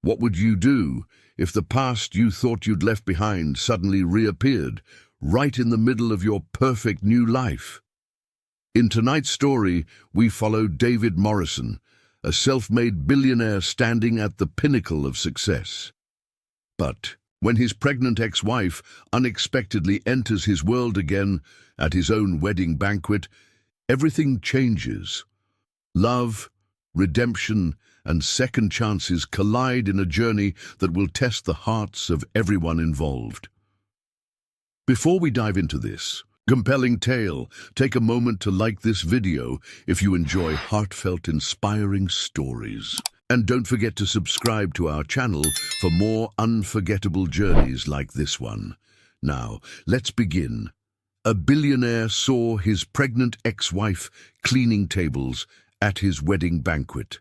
What would you do if the past you thought you'd left behind suddenly reappeared, right in the middle of your perfect new life? In tonight's story, we follow David Morrison, a self-made billionaire standing at the pinnacle of success. But when his pregnant ex-wife unexpectedly enters his world again at his own wedding banquet, everything changes. Love, redemption, and second chances collide in a journey that will test the hearts of everyone involved. Before we dive into this compelling tale, take a moment to like this video if you enjoy heartfelt, inspiring stories. And don't forget to subscribe to our channel for more unforgettable journeys like this one. Now, let's begin. A billionaire saw his pregnant ex-wife cleaning tables at his wedding banquet.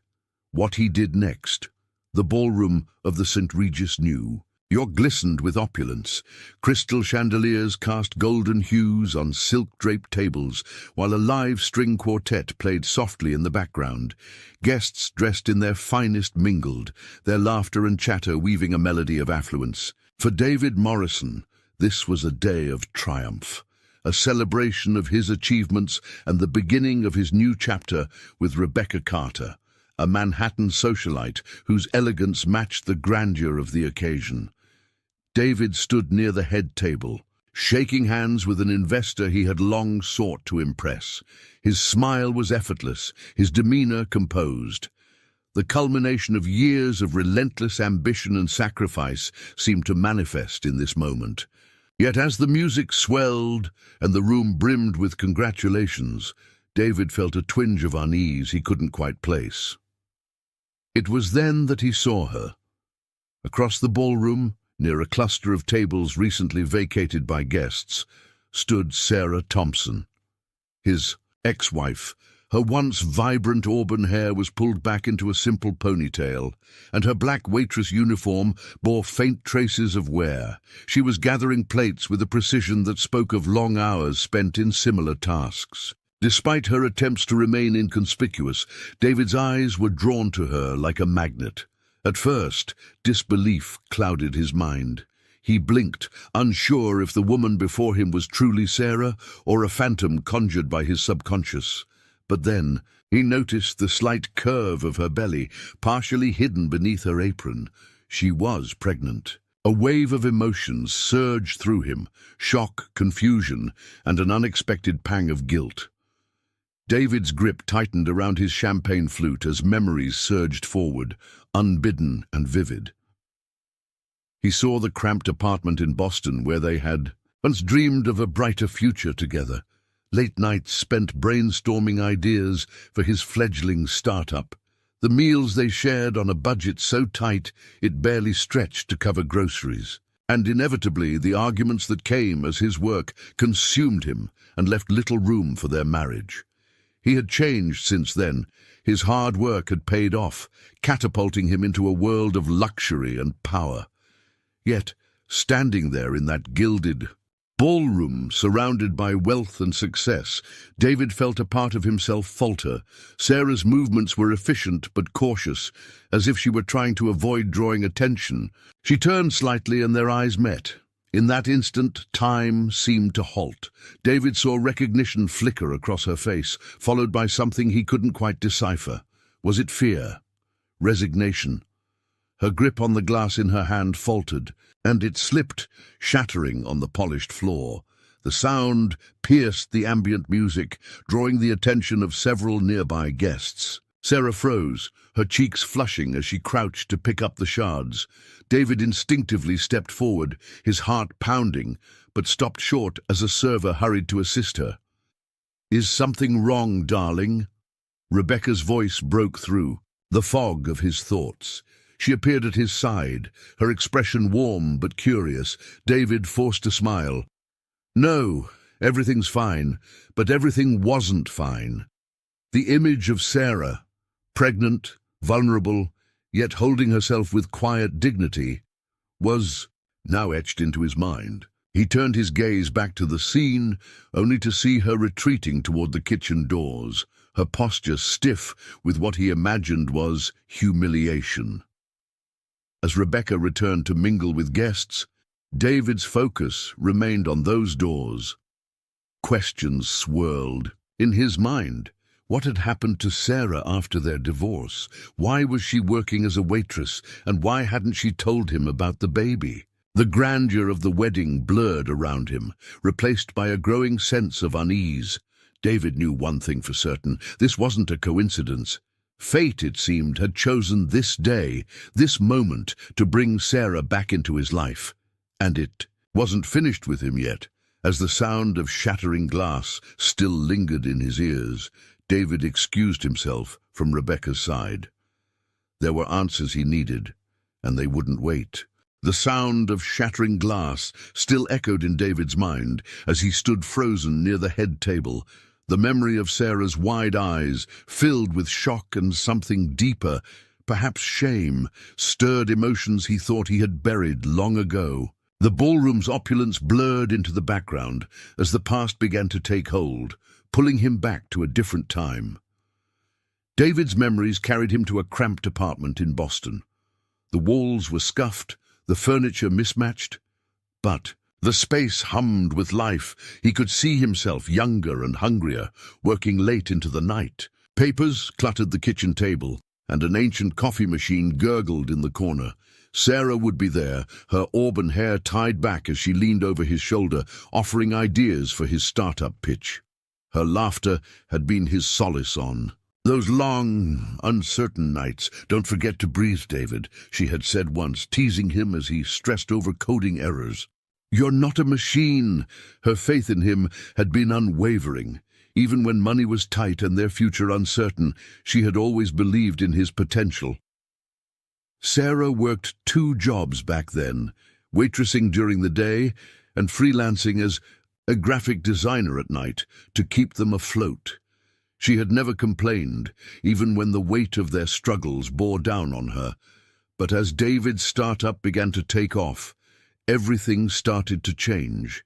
What he did next, the ballroom of the St. Regis knew. It glistened with opulence. Crystal chandeliers cast golden hues on silk-draped tables, while a live string quartet played softly in the background. Guests dressed in their finest mingled, their laughter and chatter weaving a melody of affluence. For David Morrison, this was a day of triumph, a celebration of his achievements and the beginning of his new chapter with Rebecca Carter, a Manhattan socialite whose elegance matched the grandeur of the occasion. David stood near the head table, shaking hands with an investor he had long sought to impress. His smile was effortless, his demeanor composed. The culmination of years of relentless ambition and sacrifice seemed to manifest in this moment. Yet as the music swelled and the room brimmed with congratulations, David felt a twinge of unease he couldn't quite place. It was then that he saw her. Across the ballroom, near a cluster of tables recently vacated by guests, stood Sarah Thompson, his ex-wife. Her once vibrant auburn hair was pulled back into a simple ponytail, and her black waitress uniform bore faint traces of wear. She was gathering plates with a precision that spoke of long hours spent in similar tasks. Despite her attempts to remain inconspicuous, David's eyes were drawn to her like a magnet. At first, disbelief clouded his mind. He blinked, unsure if the woman before him was truly Sarah or a phantom conjured by his subconscious. But then, he noticed the slight curve of her belly, partially hidden beneath her apron. She was pregnant. A wave of emotions surged through him, shock, confusion, and an unexpected pang of guilt. David's grip tightened around his champagne flute as memories surged forward, unbidden and vivid. He saw the cramped apartment in Boston where they had once dreamed of a brighter future together. Late nights spent brainstorming ideas for his fledgling startup. The meals they shared on a budget so tight it barely stretched to cover groceries. And inevitably the arguments that came as his work consumed him and left little room for their marriage. He had changed since then. His hard work had paid off, catapulting him into a world of luxury and power. Yet, standing there in that gilded ballroom surrounded by wealth and success, David felt a part of himself falter. Sarah's movements were efficient but cautious, as if she were trying to avoid drawing attention. She turned slightly and their eyes met. In that instant, time seemed to halt. David saw recognition flicker across her face, followed by something he couldn't quite decipher. Was it fear? Resignation? Her grip on the glass in her hand faltered, and it slipped, shattering on the polished floor. The sound pierced the ambient music, drawing the attention of several nearby guests. Sarah froze, her cheeks flushing as she crouched to pick up the shards. David instinctively stepped forward, his heart pounding, but stopped short as a server hurried to assist her. "Is something wrong, darling?" Rebecca's voice broke through the fog of his thoughts. She appeared at his side, her expression warm but curious. David forced a smile. "No, everything's fine," but everything wasn't fine. The image of Sarah, pregnant, vulnerable, yet holding herself with quiet dignity, was now etched into his mind. He turned his gaze back to the scene, only to see her retreating toward the kitchen doors, her posture stiff with what he imagined was humiliation. As Rebecca returned to mingle with guests, David's focus remained on those doors. Questions swirled in his mind. What had happened to Sarah after their divorce? Why was she working as a waitress, and why hadn't she told him about the baby? The grandeur of the wedding blurred around him, replaced by a growing sense of unease. David knew one thing for certain: this wasn't a coincidence. Fate, it seemed, had chosen this day, this moment, to bring Sarah back into his life. And it wasn't finished with him yet. As the sound of shattering glass still lingered in his ears, David excused himself from Rebecca's side. There were answers he needed, and they wouldn't wait. The sound of shattering glass still echoed in David's mind as he stood frozen near the head table. The memory of Sarah's wide eyes, filled with shock and something deeper, perhaps shame, stirred emotions he thought he had buried long ago. The ballroom's opulence blurred into the background as the past began to take hold, pulling him back to a different time. David's memories carried him to a cramped apartment in Boston. The walls were scuffed, the furniture mismatched, but the space hummed with life. He could see himself younger and hungrier, working late into the night. Papers cluttered the kitchen table, and an ancient coffee machine gurgled in the corner. Sarah would be there, her auburn hair tied back as she leaned over his shoulder, offering ideas for his startup pitch. Her laughter had been his solace on those long, uncertain nights. "Don't forget to breathe, David," she had said once, teasing him as he stressed over coding errors. "You're not a machine." Her faith in him had been unwavering. Even when money was tight and their future uncertain, she had always believed in his potential. Sarah worked 2 jobs back then, waitressing during the day and freelancing as a graphic designer at night to keep them afloat. She had never complained, even when the weight of their struggles bore down on her. But as David's startup began to take off, everything started to change.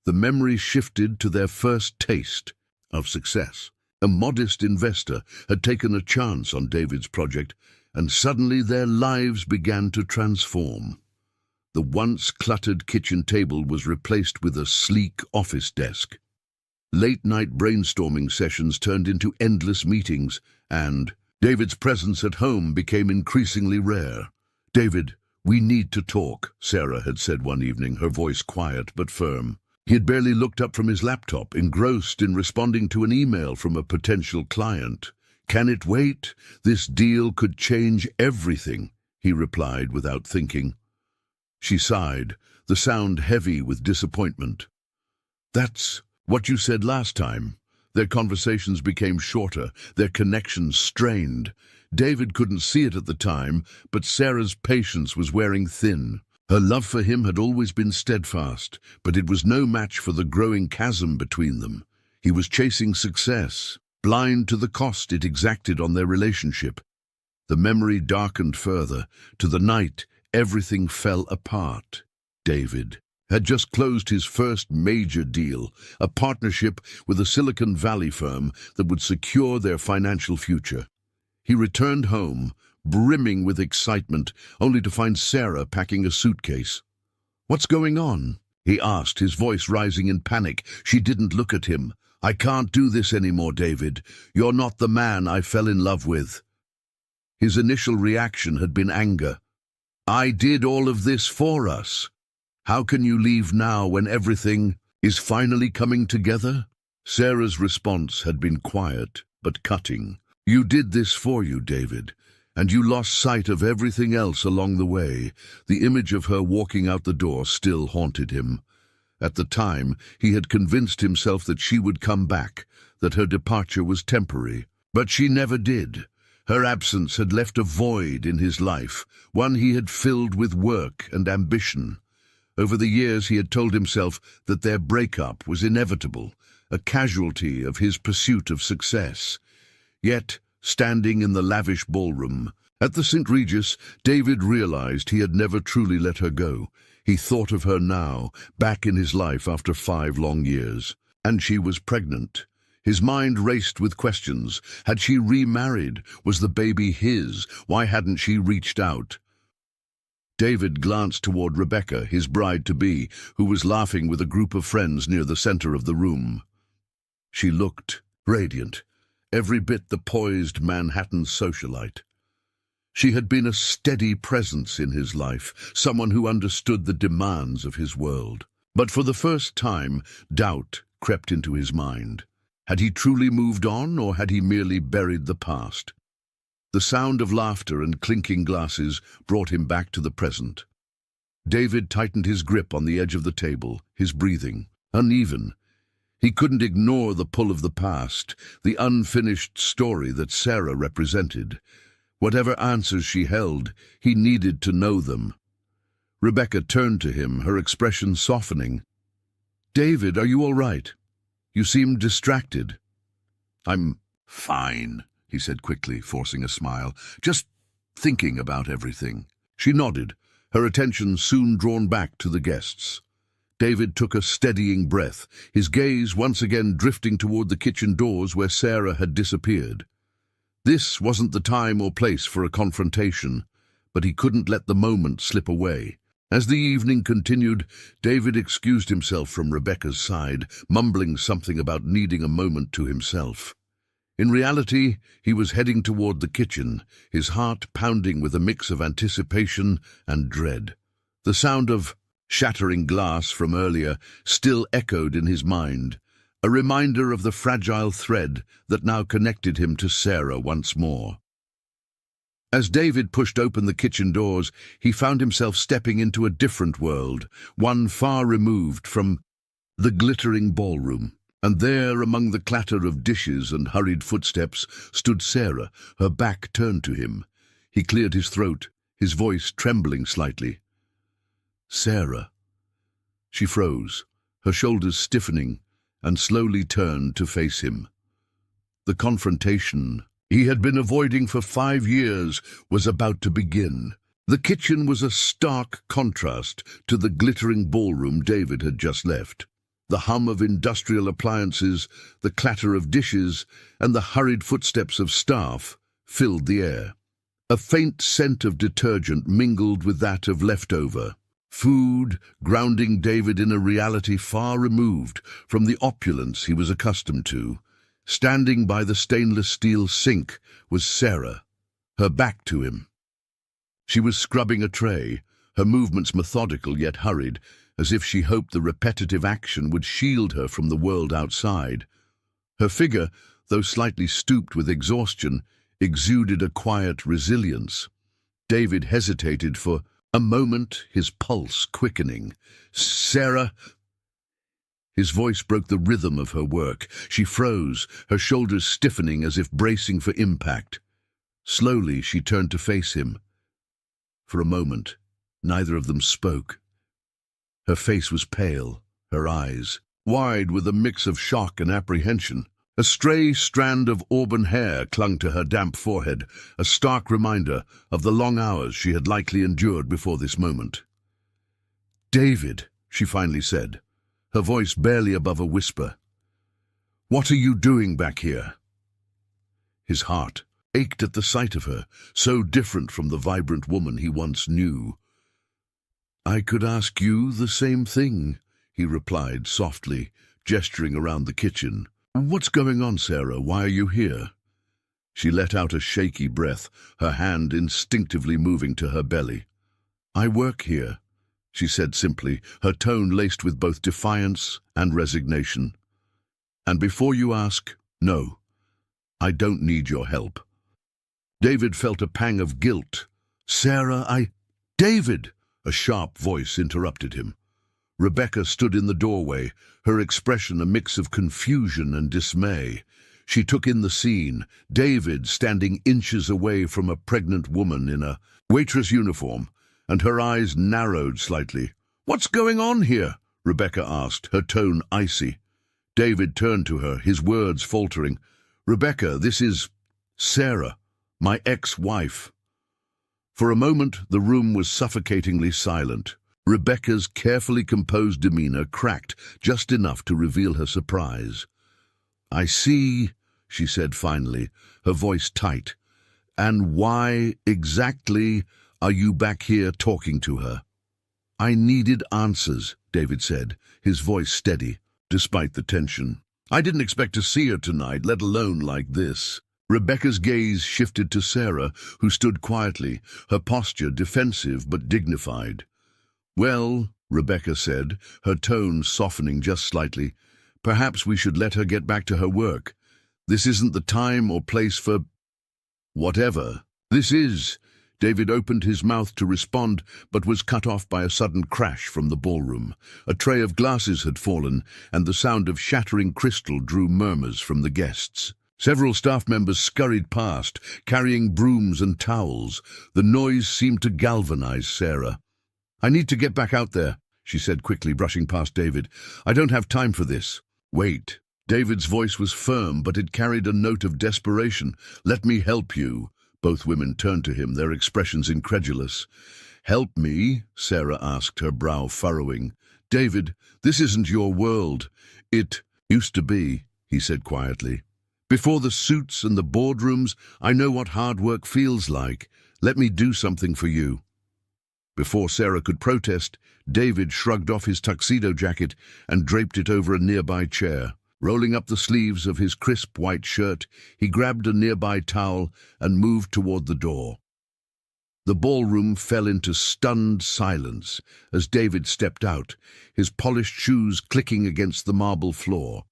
The memories shifted to their first taste of success. A modest investor had taken a chance on David's project, and suddenly their lives began to transform. The once cluttered kitchen table was replaced with a sleek office desk. Late-night brainstorming sessions turned into endless meetings, and David's presence at home became increasingly rare. "David, we need to talk," Sarah had said one evening, her voice quiet but firm. He had barely looked up from his laptop, engrossed in responding to an email from a potential client. "Can it wait? This deal could change everything," he replied without thinking. She sighed, the sound heavy with disappointment. "That's what you said last time." Their conversations became shorter, their connections strained. David couldn't see it at the time, but Sarah's patience was wearing thin. Her love for him had always been steadfast, but it was no match for the growing chasm between them. He was chasing success, blind to the cost it exacted on their relationship. The memory darkened further. To the night, everything fell apart. David had just closed his first major deal, a partnership with a Silicon Valley firm that would secure their financial future. He returned home, brimming with excitement, only to find Sarah packing a suitcase. "What's going on?" he asked, his voice rising in panic. She didn't look at him. "I can't do this anymore, David. You're not the man I fell in love with." His initial reaction had been anger. "I did all of this for us. How can you leave now when everything is finally coming together?" Sarah's response had been quiet but cutting. "You did this for you, David, and you lost sight of everything else along the way." The image of her walking out the door still haunted him. At the time, he had convinced himself that she would come back, that her departure was temporary. But she never did. Her absence had left a void in his life, one he had filled with work and ambition. Over the years, he had told himself that their breakup was inevitable, a casualty of his pursuit of success. Yet, standing in the lavish ballroom at the St. Regis, David realized he had never truly let her go. He thought of her now, back in his life after 5 long years. And she was pregnant. His mind raced with questions. Had she remarried? Was the baby his? Why hadn't she reached out? David glanced toward Rebecca, his bride-to-be, who was laughing with a group of friends near the center of the room. She looked radiant, every bit the poised Manhattan socialite. She had been a steady presence in his life, someone who understood the demands of his world. But for the first time, doubt crept into his mind. Had he truly moved on, or had he merely buried the past? The sound of laughter and clinking glasses brought him back to the present. David tightened his grip on the edge of the table, his breathing uneven. He couldn't ignore the pull of the past, the unfinished story that Sarah represented. Whatever answers she held, he needed to know them. Rebecca turned to him, her expression softening. "David, are you all right? You seem distracted." "I'm fine," he said quickly, forcing a smile. "Just thinking about everything." She nodded, her attention soon drawn back to the guests. David took a steadying breath, his gaze once again drifting toward the kitchen doors where Sarah had disappeared. This wasn't the time or place for a confrontation, but he couldn't let the moment slip away. As the evening continued, David excused himself from Rebecca's side, mumbling something about needing a moment to himself. In reality, he was heading toward the kitchen, his heart pounding with a mix of anticipation and dread. The sound of shattering glass from earlier still echoed in his mind, a reminder of the fragile thread that now connected him to Sarah once more. As David pushed open the kitchen doors, he found himself stepping into a different world, one far removed from the glittering ballroom. And there, among the clatter of dishes and hurried footsteps, stood Sarah, her back turned to him. He cleared his throat, his voice trembling slightly. "Sarah." She froze, her shoulders stiffening, and slowly turned to face him. The confrontation he had been avoiding for 5 years was about to begin. The kitchen was a stark contrast to the glittering ballroom David had just left. The hum of industrial appliances, the clatter of dishes, and the hurried footsteps of staff filled the air. A faint scent of detergent mingled with that of leftover food, grounding David in a reality far removed from the opulence he was accustomed to. Standing by the stainless steel sink was Sarah, her back to him. She was scrubbing a tray, her movements methodical yet hurried, as if she hoped the repetitive action would shield her from the world outside. Her figure, though slightly stooped with exhaustion, exuded a quiet resilience. David hesitated for a moment, his pulse quickening. "Sarah!" His voice broke the rhythm of her work. She froze, her shoulders stiffening as if bracing for impact. Slowly she turned to face him. For a moment, neither of them spoke. Her face was pale, her eyes wide with a mix of shock and apprehension. A stray strand of auburn hair clung to her damp forehead, a stark reminder of the long hours she had likely endured before this moment. "David," she finally said, her voice barely above a whisper. "What are you doing back here?" His heart ached at the sight of her, so different from the vibrant woman he once knew. "I could ask you the same thing," he replied softly, gesturing around the kitchen. "What's going on, Sarah? Why are you here?" She let out a shaky breath, her hand instinctively moving to her belly. "I work here," she said simply, her tone laced with both defiance and resignation. "And before you ask, no, I don't need your help." David felt a pang of guilt. "Sarah, David!" A sharp voice interrupted him. Rebecca stood in the doorway, her expression a mix of confusion and dismay. She took in the scene, David standing inches away from a pregnant woman in a waitress uniform, and her eyes narrowed slightly. "What's going on here?" Rebecca asked, her tone icy. David turned to her, his words faltering. "Rebecca, this is Sarah, my ex-wife." For a moment, the room was suffocatingly silent. Rebecca's carefully composed demeanor cracked just enough to reveal her surprise. "I see," she said finally, her voice tight. "And why exactly are you back here talking to her?" "I needed answers," David said, his voice steady, despite the tension. "I didn't expect to see her tonight, let alone like this." Rebecca's gaze shifted to Sarah, who stood quietly, her posture defensive but dignified. "Well," Rebecca said, her tone softening just slightly, "perhaps we should let her get back to her work. This isn't the time or place for whatever this is." David opened his mouth to respond, but was cut off by a sudden crash from the ballroom. A tray of glasses had fallen, and the sound of shattering crystal drew murmurs from the guests. Several staff members scurried past, carrying brooms and towels. The noise seemed to galvanize Sarah. "I need to get back out there," she said quickly, brushing past David. "I don't have time for this." "Wait." David's voice was firm, but it carried a note of desperation. "Let me help you." Both women turned to him, their expressions incredulous. "Help me?" Sarah asked, her brow furrowing. "David, this isn't your world." "It used to be," he said quietly. "Before the suits and the boardrooms, I know what hard work feels like. Let me do something for you." Before Sarah could protest, David shrugged off his tuxedo jacket and draped it over a nearby chair. Rolling up the sleeves of his crisp white shirt, he grabbed a nearby towel and moved toward the door. The ballroom fell into stunned silence as David stepped out, his polished shoes clicking against the marble floor.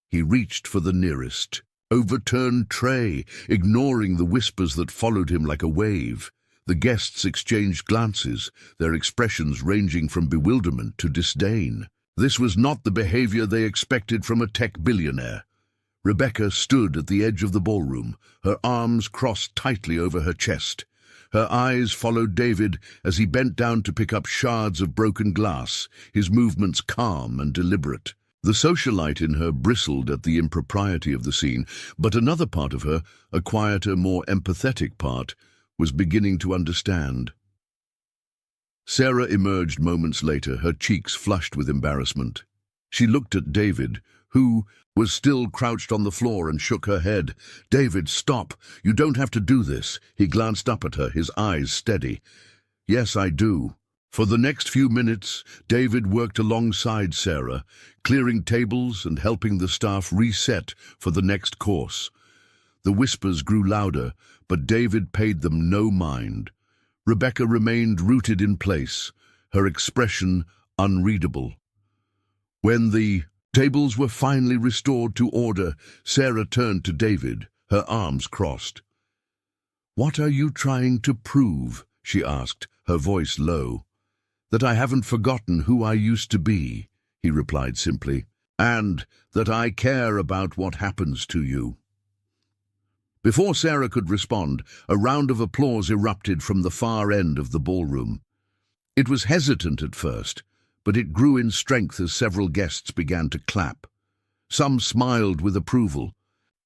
He reached for the nearest, overturned tray, ignoring the whispers that followed him like a wave. The guests exchanged glances, their expressions ranging from bewilderment to disdain. This was not the behavior they expected from a tech billionaire. Rebecca stood at the edge of the ballroom, her arms crossed tightly over her chest. Her eyes followed David as he bent down to pick up shards of broken glass, his movements calm and deliberate. The socialite in her bristled at the impropriety of the scene, but another part of her, a quieter, more empathetic part, was beginning to understand. Sarah emerged moments later, her cheeks flushed with embarrassment. She looked at David, who was still crouched on the floor, and shook her head. "David, stop! You don't have to do this." He glanced up at her, his eyes steady. "Yes, I do." For the next few minutes, David worked alongside Sarah, clearing tables and helping the staff reset for the next course. The whispers grew louder, but David paid them no mind. Rebecca remained rooted in place, her expression unreadable. When the tables were finally restored to order, Sarah turned to David, her arms crossed. "What are you trying to prove?" she asked, her voice low. "That I haven't forgotten who I used to be," he replied simply, "and that I care about what happens to you." Before Sarah could respond, a round of applause erupted from the far end of the ballroom. It was hesitant at first, but it grew in strength as several guests began to clap. Some smiled with approval,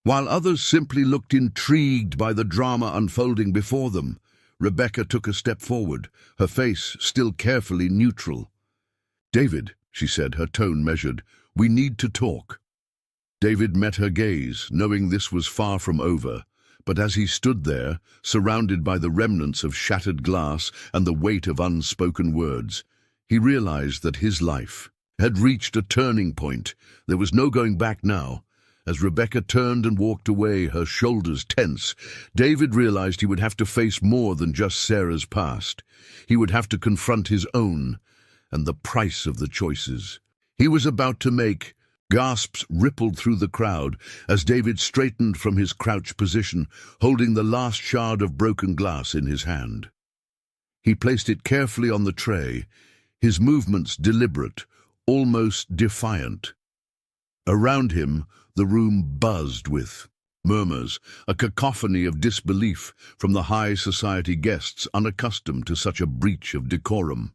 while others simply looked intrigued by the drama unfolding before them. Rebecca took a step forward, her face still carefully neutral. "David," she said, her tone measured, "we need to talk." David met her gaze, knowing this was far from over, but as he stood there, surrounded by the remnants of shattered glass and the weight of unspoken words, he realized that his life had reached a turning point. There was no going back now. As Rebecca turned and walked away, her shoulders tense, David realized he would have to face more than just Sarah's past. He would have to confront his own and the price of the choices he was about to make. Gasps rippled through the crowd as David straightened from his crouched position, holding the last shard of broken glass in his hand. He placed it carefully on the tray, his movements deliberate, almost defiant. Around him, the room buzzed with murmurs, a cacophony of disbelief from the high society guests unaccustomed to such a breach of decorum.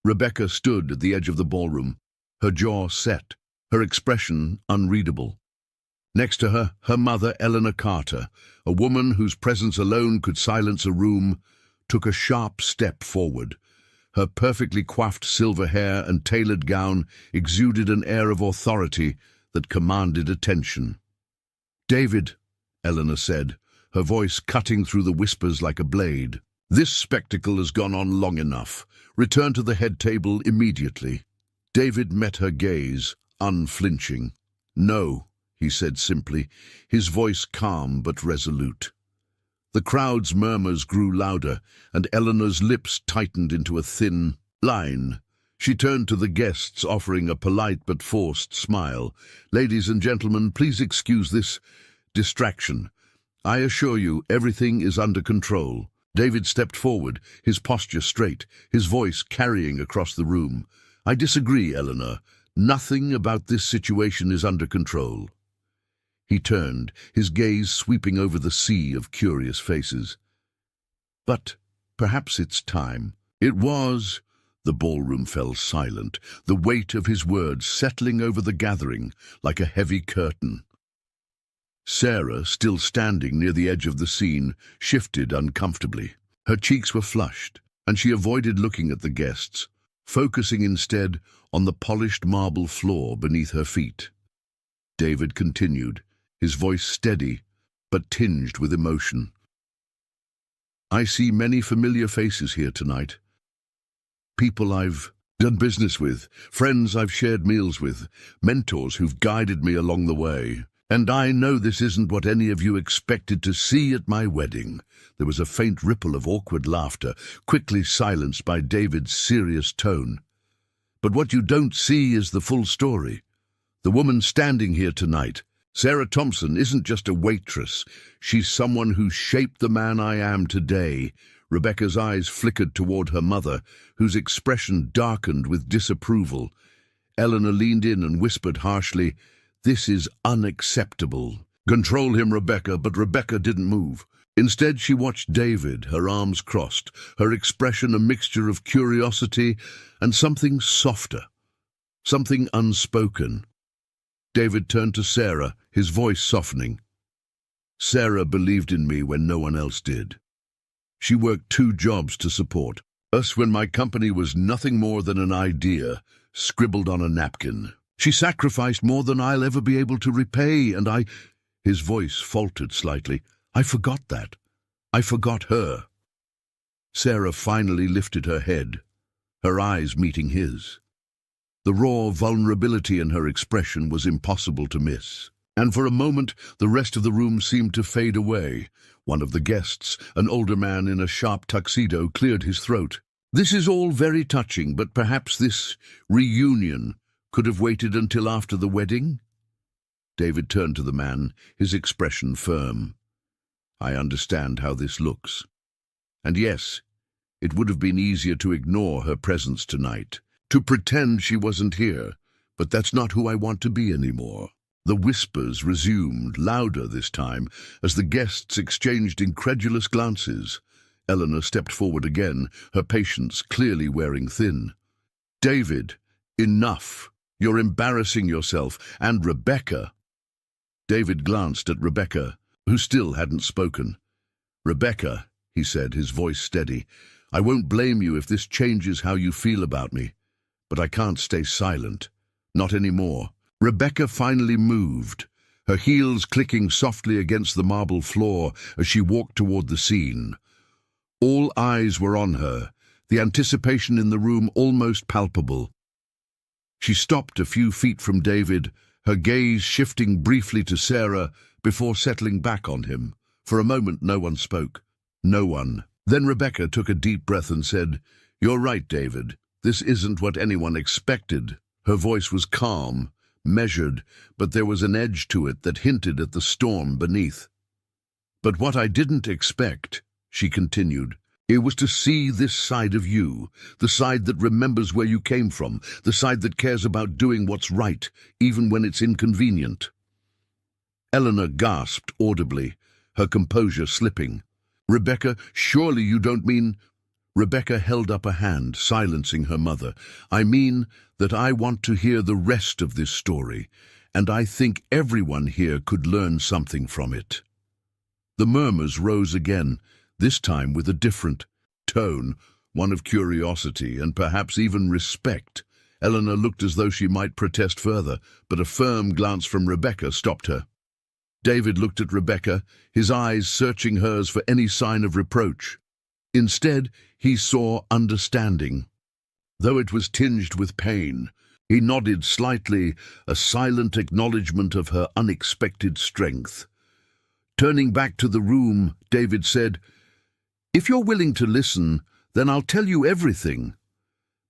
Rebecca stood at the edge of the ballroom, her jaw set, her expression unreadable. Next to her, her mother, Eleanor Carter, a woman whose presence alone could silence a room, took a sharp step forward. Her perfectly coiffed silver hair and tailored gown exuded an air of authority that commanded attention. "David," Eleanor said, her voice cutting through the whispers like a blade, This spectacle has gone on long enough. Return to the head table immediately. David met her gaze, unflinching. No, he said simply, his voice calm but resolute. The crowd's murmurs grew louder, and Eleanor's lips tightened into a thin line. She turned to the guests, offering a polite but forced smile. Ladies and gentlemen, please excuse this distraction. I assure you, everything is under control. David stepped forward, his posture straight, his voice carrying across the room. I disagree, Eleanor. Nothing about this situation is under control. He turned, his gaze sweeping over the sea of curious faces. But perhaps it's time. It was. The ballroom fell silent, the weight of his words settling over the gathering like a heavy curtain. Sarah, still standing near the edge of the scene, shifted uncomfortably. Her cheeks were flushed, and she avoided looking at the guests, focusing instead on the polished marble floor beneath her feet. David continued, his voice steady, but tinged with emotion. I see many familiar faces here tonight. People I've done business with, friends I've shared meals with, mentors who've guided me along the way. And I know this isn't what any of you expected to see at my wedding. There was a faint ripple of awkward laughter, quickly silenced by David's serious tone. But what you don't see is the full story. The woman standing here tonight, Sarah Thompson, isn't just a waitress. She's someone who shaped the man I am today. Rebecca's eyes flickered toward her mother, whose expression darkened with disapproval. Eleanor leaned in and whispered harshly, "This is unacceptable." "Control him, Rebecca," but Rebecca didn't move. Instead, she watched David, her arms crossed, her expression a mixture of curiosity and something softer, something unspoken. David turned to Sarah, his voice softening. Sarah believed in me when no one else did. She worked 2 jobs to support us when my company was nothing more than an idea, scribbled on a napkin. She sacrificed more than I'll ever be able to repay, and His voice faltered slightly. I forgot that. I forgot her. Sarah finally lifted her head, her eyes meeting his. The raw vulnerability in her expression was impossible to miss. And for a moment, the rest of the room seemed to fade away. One of the guests, an older man in a sharp tuxedo, cleared his throat. This is all very touching, but perhaps this reunion could have waited until after the wedding? David turned to the man, his expression firm. I understand how this looks. And yes, it would have been easier to ignore her presence tonight, to pretend she wasn't here, but that's not who I want to be anymore. The whispers resumed, louder this time, as the guests exchanged incredulous glances. Eleanor stepped forward again, her patience clearly wearing thin. David, enough. You're embarrassing yourself. And Rebecca. David glanced at Rebecca, who still hadn't spoken. Rebecca, he said, his voice steady, I won't blame you if this changes how you feel about me, but I can't stay silent. Not anymore. Rebecca finally moved, her heels clicking softly against the marble floor as she walked toward the scene. All eyes were on her, the anticipation in the room almost palpable. She stopped a few feet from David, her gaze shifting briefly to Sarah before settling back on him. For a moment no one spoke. No one. Then Rebecca took a deep breath and said, You're right, David. This isn't what anyone expected. Her voice was calm, measured, but there was an edge to it that hinted at the storm beneath. But what I didn't expect, she continued, it was to see this side of you, the side that remembers where you came from, the side that cares about doing what's right, even when it's inconvenient. Eleanor gasped audibly, her composure slipping. Rebecca, surely you don't mean... Rebecca held up a hand, silencing her mother. I mean that I want to hear the rest of this story, and I think everyone here could learn something from it. The murmurs rose again, this time with a different tone, one of curiosity and perhaps even respect. Eleanor looked as though she might protest further, but a firm glance from Rebecca stopped her. David looked at Rebecca, his eyes searching hers for any sign of reproach. Instead, he saw understanding. Though it was tinged with pain, he nodded slightly, a silent acknowledgement of her unexpected strength. Turning back to the room, David said, "If you're willing to listen, then I'll tell you everything.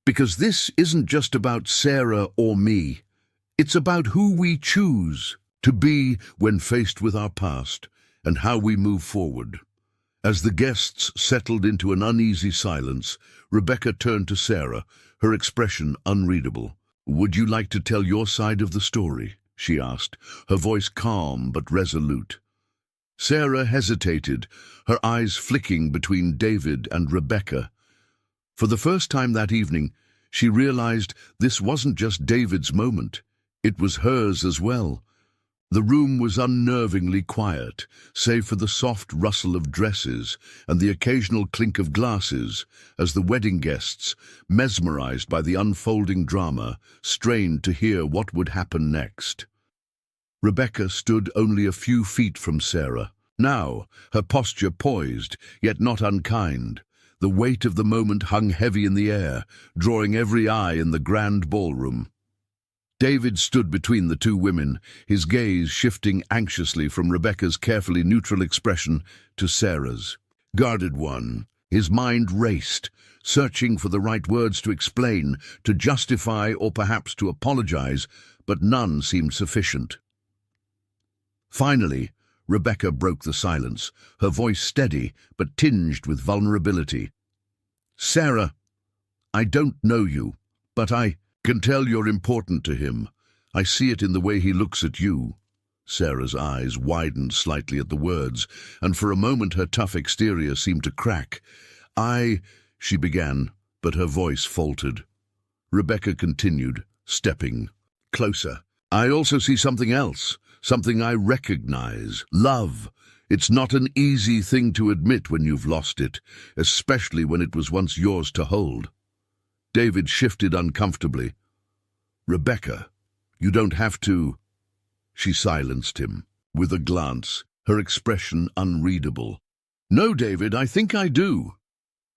Because this isn't just about Sarah or me. It's about who we choose to be when faced with our past and how we move forward." As the guests settled into an uneasy silence, Rebecca turned to Sarah, her expression unreadable. "Would you like to tell your side of the story?" she asked, her voice calm but resolute. Sarah hesitated, her eyes flicking between David and Rebecca. For the first time that evening, she realized this wasn't just David's moment. It was hers as well. The room was unnervingly quiet, save for the soft rustle of dresses and the occasional clink of glasses, as the wedding guests, mesmerized by the unfolding drama, strained to hear what would happen next. Rebecca stood only a few feet from Sarah. Now, her posture poised, yet not unkind. The weight of the moment hung heavy in the air, drawing every eye in the grand ballroom. David stood between the two women, his gaze shifting anxiously from Rebecca's carefully neutral expression to Sarah's. Guarded one, his mind raced, searching for the right words to explain, to justify, or perhaps to apologize, but none seemed sufficient. Finally, Rebecca broke the silence, her voice steady but tinged with vulnerability. "Sarah, I don't know you, but I can tell you're important to him. I see it in the way he looks at you." Sarah's eyes widened slightly at the words, and for a moment her tough exterior seemed to crack. She began, but her voice faltered. Rebecca continued, stepping closer. "I also see something else, something I recognize. Love. It's not an easy thing to admit when you've lost it, especially when it was once yours to hold." David shifted uncomfortably. "Rebecca, you don't have to." She silenced him, with a glance, her expression unreadable. "No, David, I think I do."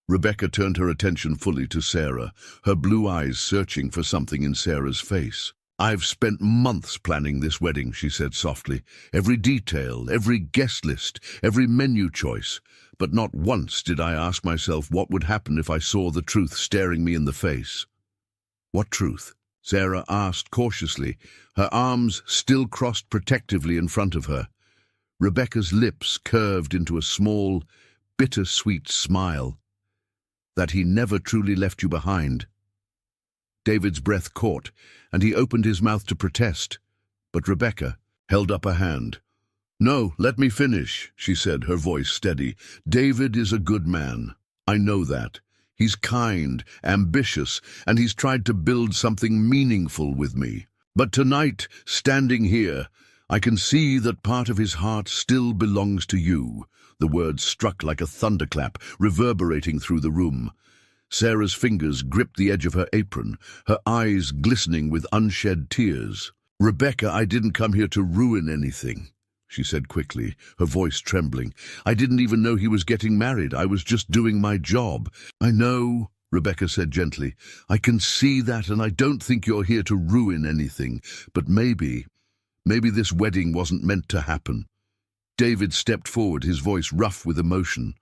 Rebecca turned her attention fully to Sarah, her blue eyes searching for something in Sarah's face. "I've spent months planning this wedding," she said softly. "Every detail, every guest list, every menu choice. But not once did I ask myself what would happen if I saw the truth staring me in the face." "What truth?" Sarah asked cautiously, her arms still crossed protectively in front of her. Rebecca's lips curved into a small, bitter-sweet smile. "That he never truly left you behind." David's breath caught, and he opened his mouth to protest, but Rebecca held up a hand. "No, let me finish," she said, her voice steady. "David is a good man. I know that. He's kind, ambitious, and he's tried to build something meaningful with me. But tonight, standing here, I can see that part of his heart still belongs to you." The words struck like a thunderclap, reverberating through the room. Sarah's fingers gripped the edge of her apron, her eyes glistening with unshed tears. "Rebecca, I didn't come here to ruin anything," she said quickly, her voice trembling. "I didn't even know he was getting married. I was just doing my job." "I know," Rebecca said gently. "I can see that, and I don't think you're here to ruin anything. But maybe this wedding wasn't meant to happen." David stepped forward, his voice rough with emotion.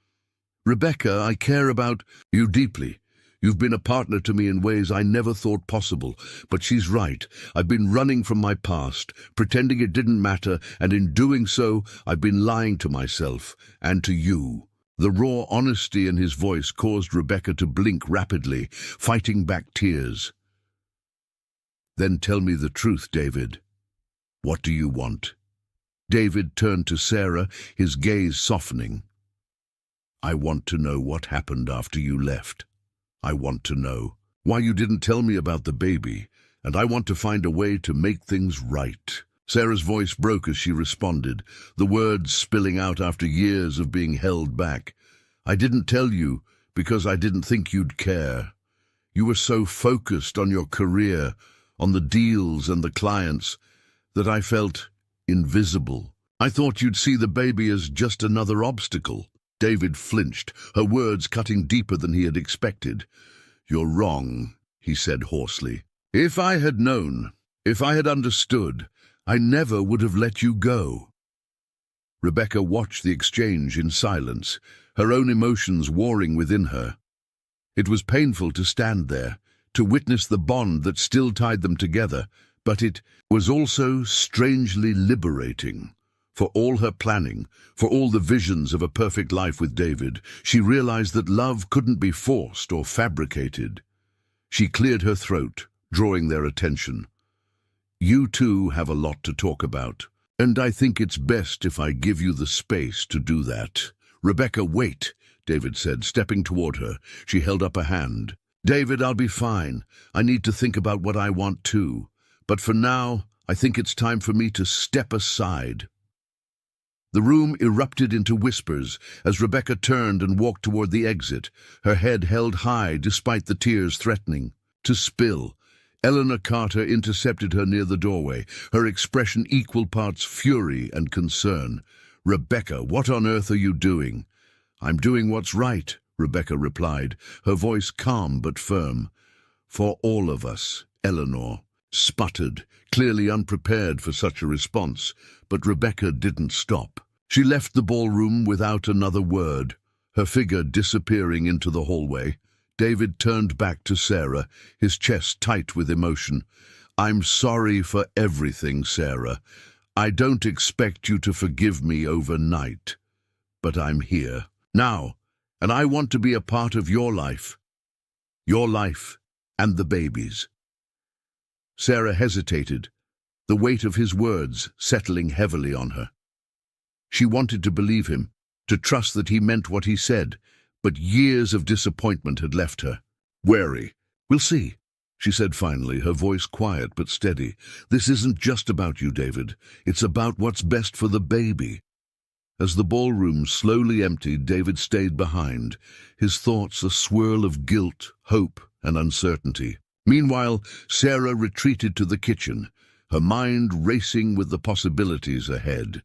"Rebecca, I care about you deeply. You've been a partner to me in ways I never thought possible. But she's right. I've been running from my past, pretending it didn't matter, and in doing so, I've been lying to myself and to you." The raw honesty in his voice caused Rebecca to blink rapidly, fighting back tears. "Then tell me the truth, David. What do you want?" David turned to Sarah, his gaze softening. "I want to know what happened after you left. I want to know why you didn't tell me about the baby, and I want to find a way to make things right." Sarah's voice broke as she responded, the words spilling out after years of being held back. "I didn't tell you because I didn't think you'd care. You were so focused on your career, on the deals and the clients, that I felt invisible. I thought you'd see the baby as just another obstacle." David flinched, her words cutting deeper than he had expected. "You're wrong," he said hoarsely. "If I had known, if I had understood, I never would have let you go." Rebecca watched the exchange in silence, her own emotions warring within her. It was painful to stand there, to witness the bond that still tied them together, but it was also strangely liberating. For all her planning, for all the visions of a perfect life with David, she realized that love couldn't be forced or fabricated. She cleared her throat, drawing their attention. "You two have a lot to talk about, and I think it's best if I give you the space to do that." "Rebecca, wait," David said, stepping toward her. She held up a hand. "David, I'll be fine. I need to think about what I want too. But for now, I think it's time for me to step aside." The room erupted into whispers as Rebecca turned and walked toward the exit, her head held high despite the tears threatening to spill. Eleanor Carter intercepted her near the doorway, her expression equal parts fury and concern. "Rebecca, what on earth are you doing?" "I'm doing what's right," Rebecca replied, her voice calm but firm. "For all of us," Eleanor sputtered, clearly unprepared for such a response, but Rebecca didn't stop. She left the ballroom without another word, her figure disappearing into the hallway. David turned back to Sarah, his chest tight with emotion. "I'm sorry for everything, Sarah. I don't expect you to forgive me overnight, but I'm here now, and I want to be a part of your life and the baby's." Sarah hesitated, the weight of his words settling heavily on her. She wanted to believe him, to trust that he meant what he said, but years of disappointment had left her. Wary. "We'll see," she said finally, her voice quiet but steady. "This isn't just about you, David. It's about what's best for the baby." As the ballroom slowly emptied, David stayed behind, his thoughts a swirl of guilt, hope, and uncertainty. Meanwhile, Sarah retreated to the kitchen, her mind racing with the possibilities ahead.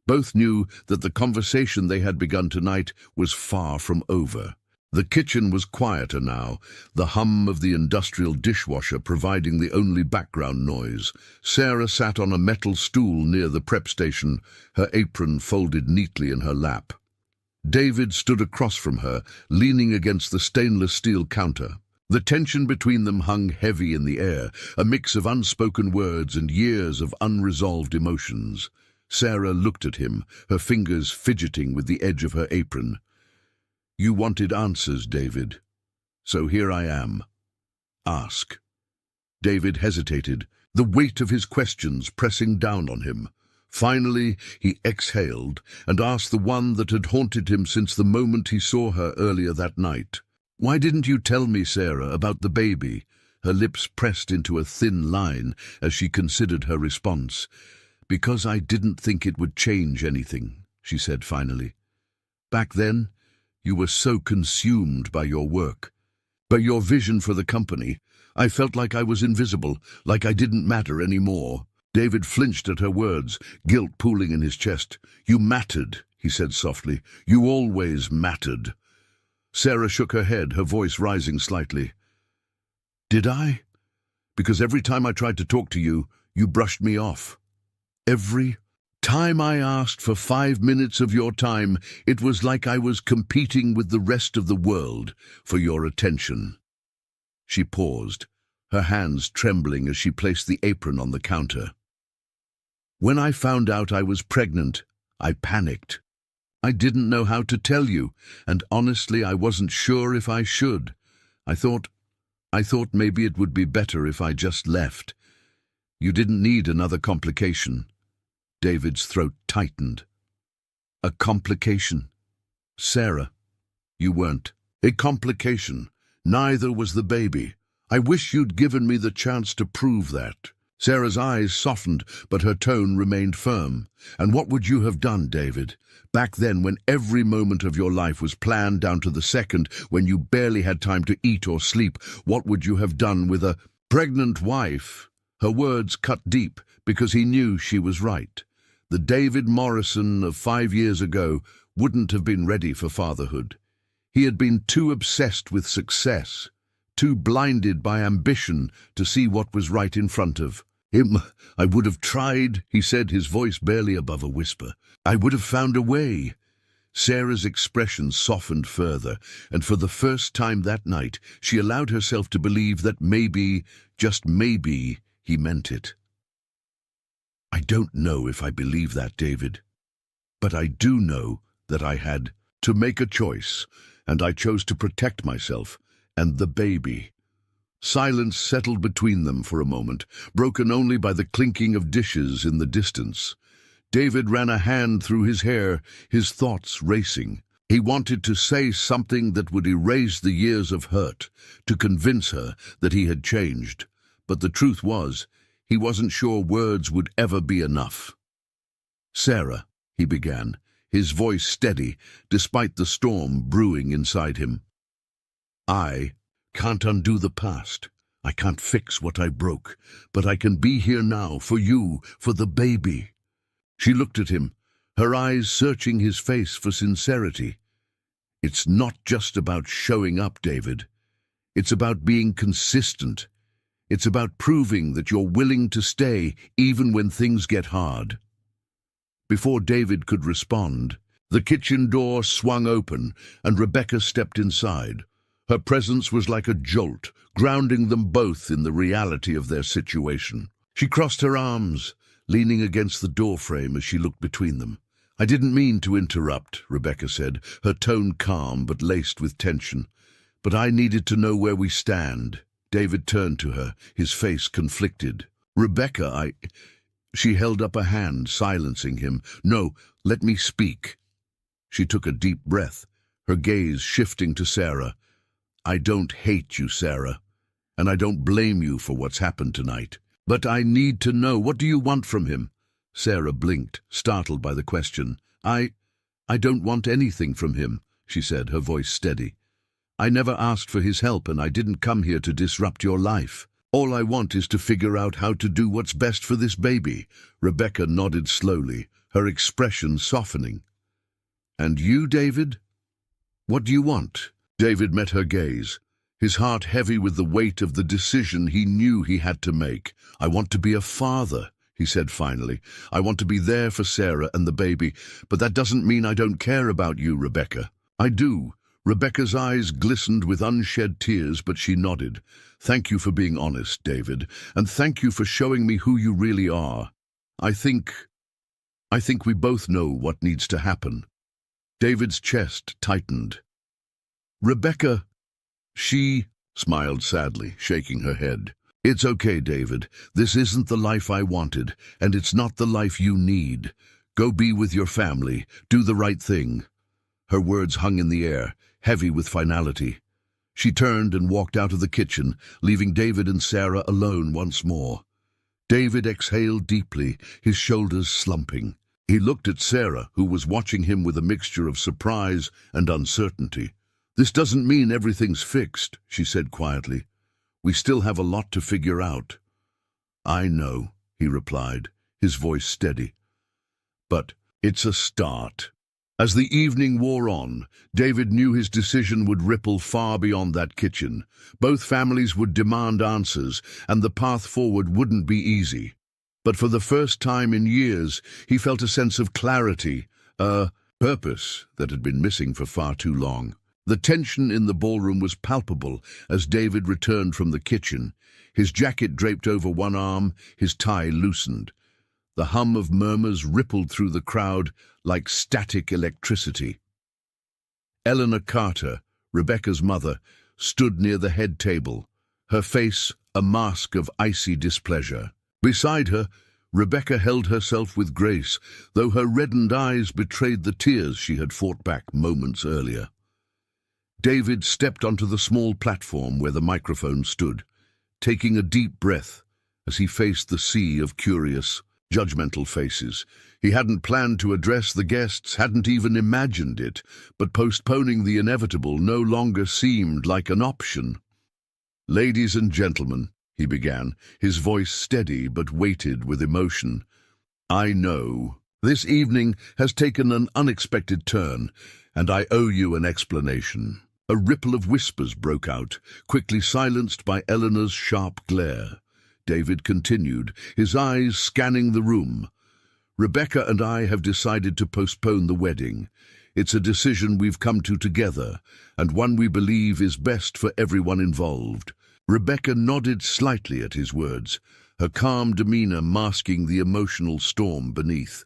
Both knew that the conversation they had begun tonight was far from over. The kitchen was quieter now, the hum of the industrial dishwasher providing the only background noise. Sarah sat on a metal stool near the prep station, her apron folded neatly in her lap. David stood across from her, leaning against the stainless steel counter. The tension between them hung heavy in the air, a mix of unspoken words and years of unresolved emotions. Sarah looked at him, her fingers fidgeting with the edge of her apron. "You wanted answers, David. So here I am. Ask." David hesitated, the weight of his questions pressing down on him. Finally, he exhaled and asked the one that had haunted him since the moment he saw her earlier that night. "Why didn't you tell me, Sarah, about the baby?" Her lips pressed into a thin line as she considered her response. "Because I didn't think it would change anything," she said finally. "Back then, you were so consumed by your work, by your vision for the company. I felt like I was invisible, like I didn't matter anymore." David flinched at her words, guilt pooling in his chest. "You mattered," he said softly. "You always mattered." Sarah shook her head, her voice rising slightly. "Did I? Because every time I tried to talk to you, you brushed me off. Every time I asked for 5 minutes of your time, it was like I was competing with the rest of the world for your attention." She paused, her hands trembling as she placed the apron on the counter. "When I found out I was pregnant, I panicked. I didn't know how to tell you, and honestly I wasn't sure if I should. I thought maybe it would be better if I just left. You didn't need another complication." David's throat tightened. "A complication? Sarah, you weren't a complication. Neither was the baby. I wish you'd given me the chance to prove that." Sarah's eyes softened, but her tone remained firm. "And what would you have done, David? Back then, when every moment of your life was planned down to the second, when you barely had time to eat or sleep, what would you have done with a pregnant wife?" Her words cut deep because he knew she was right. The David Morrison of 5 years ago wouldn't have been ready for fatherhood. He had been too obsessed with success, too blinded by ambition to see what was right in front of him. "I would have tried," he said, his voice barely above a whisper. "I would have found a way." Sarah's expression softened further, and for the first time that night, she allowed herself to believe that maybe, just maybe, he meant it. "I don't know if I believe that, David. But I do know that I had to make a choice, and I chose to protect myself and the baby." Silence settled between them for a moment, broken only by the clinking of dishes in the distance. David ran a hand through his hair, his thoughts racing. He wanted to say something that would erase the years of hurt, to convince her that he had changed. But the truth was, he wasn't sure words would ever be enough. "Sarah," he began, his voice steady, despite the storm brewing inside him. "I can't undo the past. I can't fix what I broke, but I can be here now for you, for the baby." She looked at him, her eyes searching his face for sincerity. "It's not just about showing up, David. It's about being consistent. It's about proving that you're willing to stay even when things get hard." Before David could respond, the kitchen door swung open and Rebecca stepped inside. Her presence was like a jolt, grounding them both in the reality of their situation. She crossed her arms, leaning against the doorframe as she looked between them. "I didn't mean to interrupt," Rebecca said, her tone calm but laced with tension. "But I needed to know where we stand." David turned to her, his face conflicted. "Rebecca, She held up a hand, silencing him. "No, let me speak." She took a deep breath, her gaze shifting to Sarah. "I don't hate you, Sarah, and I don't blame you for what's happened tonight. But I need to know, what do you want from him?" Sarah blinked, startled by the question. I don't want anything from him," she said, her voice steady. "I never asked for his help, and I didn't come here to disrupt your life. All I want is to figure out how to do what's best for this baby." Rebecca nodded slowly, her expression softening. "And you, David? What do you want?" David met her gaze, his heart heavy with the weight of the decision he knew he had to make. "I want to be a father," he said finally. "I want to be there for Sarah and the baby, but that doesn't mean I don't care about you, Rebecca." "I do." Rebecca's eyes glistened with unshed tears, but she nodded. "Thank you for being honest, David, and thank you for showing me who you really are. I think we both know what needs to happen." David's chest tightened. "Rebecca," she smiled sadly, shaking her head. "It's okay, David. This isn't the life I wanted, and it's not the life you need. Go be with your family. Do the right thing." Her words hung in the air, heavy with finality. She turned and walked out of the kitchen, leaving David and Sarah alone once more. David exhaled deeply, his shoulders slumping. He looked at Sarah, who was watching him with a mixture of surprise and uncertainty. "This doesn't mean everything's fixed," she said quietly. "We still have a lot to figure out." "I know," he replied, his voice steady. "But it's a start." As the evening wore on, David knew his decision would ripple far beyond that kitchen. Both families would demand answers, and the path forward wouldn't be easy. But for the first time in years, he felt a sense of clarity, a purpose that had been missing for far too long. The tension in the ballroom was palpable as David returned from the kitchen, his jacket draped over one arm, his tie loosened. The hum of murmurs rippled through the crowd like static electricity. Eleanor Carter, Rebecca's mother, stood near the head table, her face a mask of icy displeasure. Beside her, Rebecca held herself with grace, though her reddened eyes betrayed the tears she had fought back moments earlier. David stepped onto the small platform where the microphone stood, taking a deep breath as he faced the sea of curious, judgmental faces. He hadn't planned to address the guests, hadn't even imagined it, but postponing the inevitable no longer seemed like an option. "Ladies and gentlemen," he began, his voice steady but weighted with emotion, "I know This evening has taken an unexpected turn, and I owe you an explanation." A ripple of whispers broke out, quickly silenced by Eleanor's sharp glare. David continued, his eyes scanning the room. "Rebecca and I have decided to postpone the wedding. It's a decision we've come to together, and one we believe is best for everyone involved." Rebecca nodded slightly at his words, her calm demeanor masking the emotional storm beneath.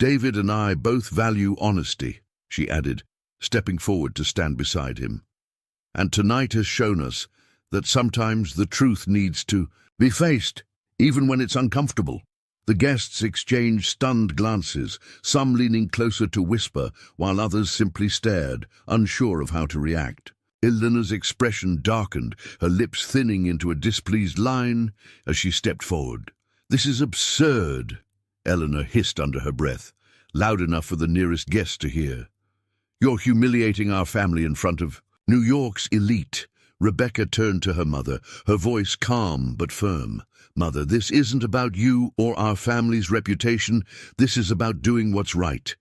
"David and I both value honesty," she added, stepping forward to stand beside him. "And tonight has shown us that sometimes the truth needs to be faced, even when it's uncomfortable." The guests exchanged stunned glances, some leaning closer to whisper, while others simply stared, unsure of how to react. Eleanor's expression darkened, her lips thinning into a displeased line as she stepped forward. "This is absurd," Eleanor hissed under her breath, loud enough for the nearest guest to hear. "You're humiliating our family in front of New York's elite." Rebecca turned to her mother, her voice calm but firm. "Mother, this isn't about you or our family's reputation. This is about doing what's right."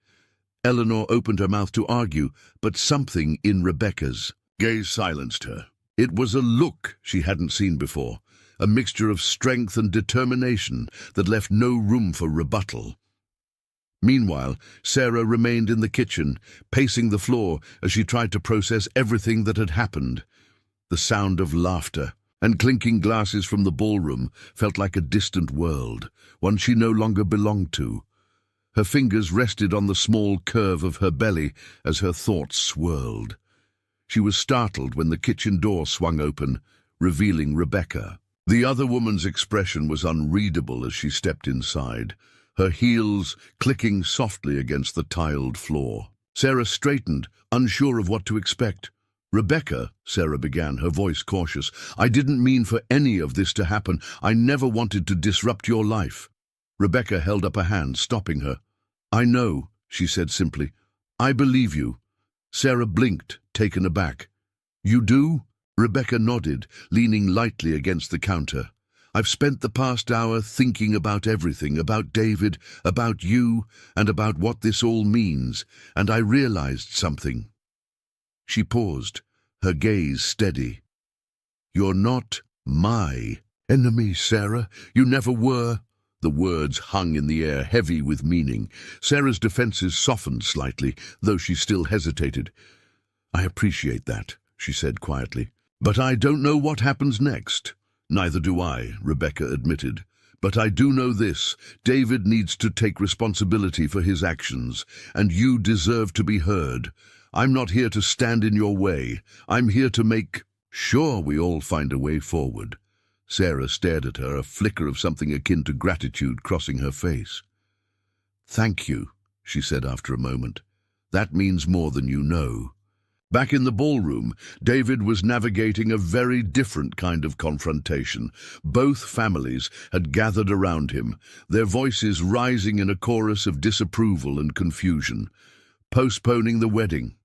Eleanor opened her mouth to argue, but something in Rebecca's gaze silenced her. It was a look she hadn't seen before, a mixture of strength and determination that left no room for rebuttal. Meanwhile, Sarah remained in the kitchen, pacing the floor as she tried to process everything that had happened. The sound of laughter and clinking glasses from the ballroom felt like a distant world, one she no longer belonged to. Her fingers rested on the small curve of her belly as her thoughts swirled. She was startled when the kitchen door swung open, revealing Rebecca. The other woman's expression was unreadable as she stepped inside, her heels clicking softly against the tiled floor. Sarah straightened, unsure of what to expect. "Rebecca," Sarah began, her voice cautious, "I didn't mean for any of this to happen. I never wanted to disrupt your life." Rebecca held up a hand, stopping her. "I know," she said simply. "I believe you." Sarah blinked, taken aback. "You do?" Rebecca nodded, leaning lightly against the counter. "I've spent the past hour thinking about everything, about David, about you, and about what this all means, and I realized something." She paused, her gaze steady. "You're not my enemy, Sarah. You never were." The words hung in the air, heavy with meaning. Sarah's defenses softened slightly, though she still hesitated. "I appreciate that," she said quietly. "But I don't know what happens next." "Neither do I," Rebecca admitted. "But I do know this. David needs to take responsibility for his actions, and you deserve to be heard. I'm not here to stand in your way. I'm here to make sure we all find a way forward." Sarah stared at her, a flicker of something akin to gratitude crossing her face. "Thank you," she said after a moment. "That means more than you know." Back in the ballroom, David was navigating a very different kind of confrontation. Both families had gathered around him, their voices rising in a chorus of disapproval and confusion. Postponing the wedding.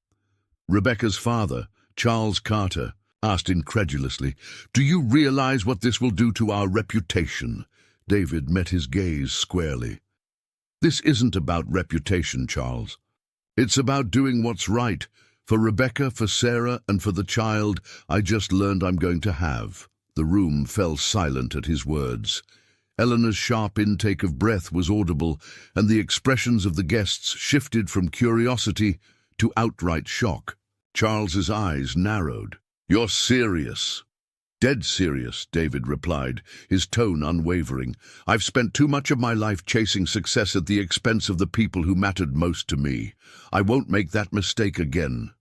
Rebecca's father, Charles Carter, asked incredulously, "Do you realize what this will do to our reputation?" David met his gaze squarely. "This isn't about reputation, Charles. It's about doing what's right, for Rebecca, for Sarah, and for the child I just learned I'm going to have." The room fell silent at his words. Eleanor's sharp intake of breath was audible, and the expressions of the guests shifted from curiosity to outright shock. Charles's eyes narrowed. "You're serious?" "Dead serious," David replied, his tone unwavering. "I've spent too much of my life chasing success at the expense of the people who mattered most to me. I won't make that mistake again."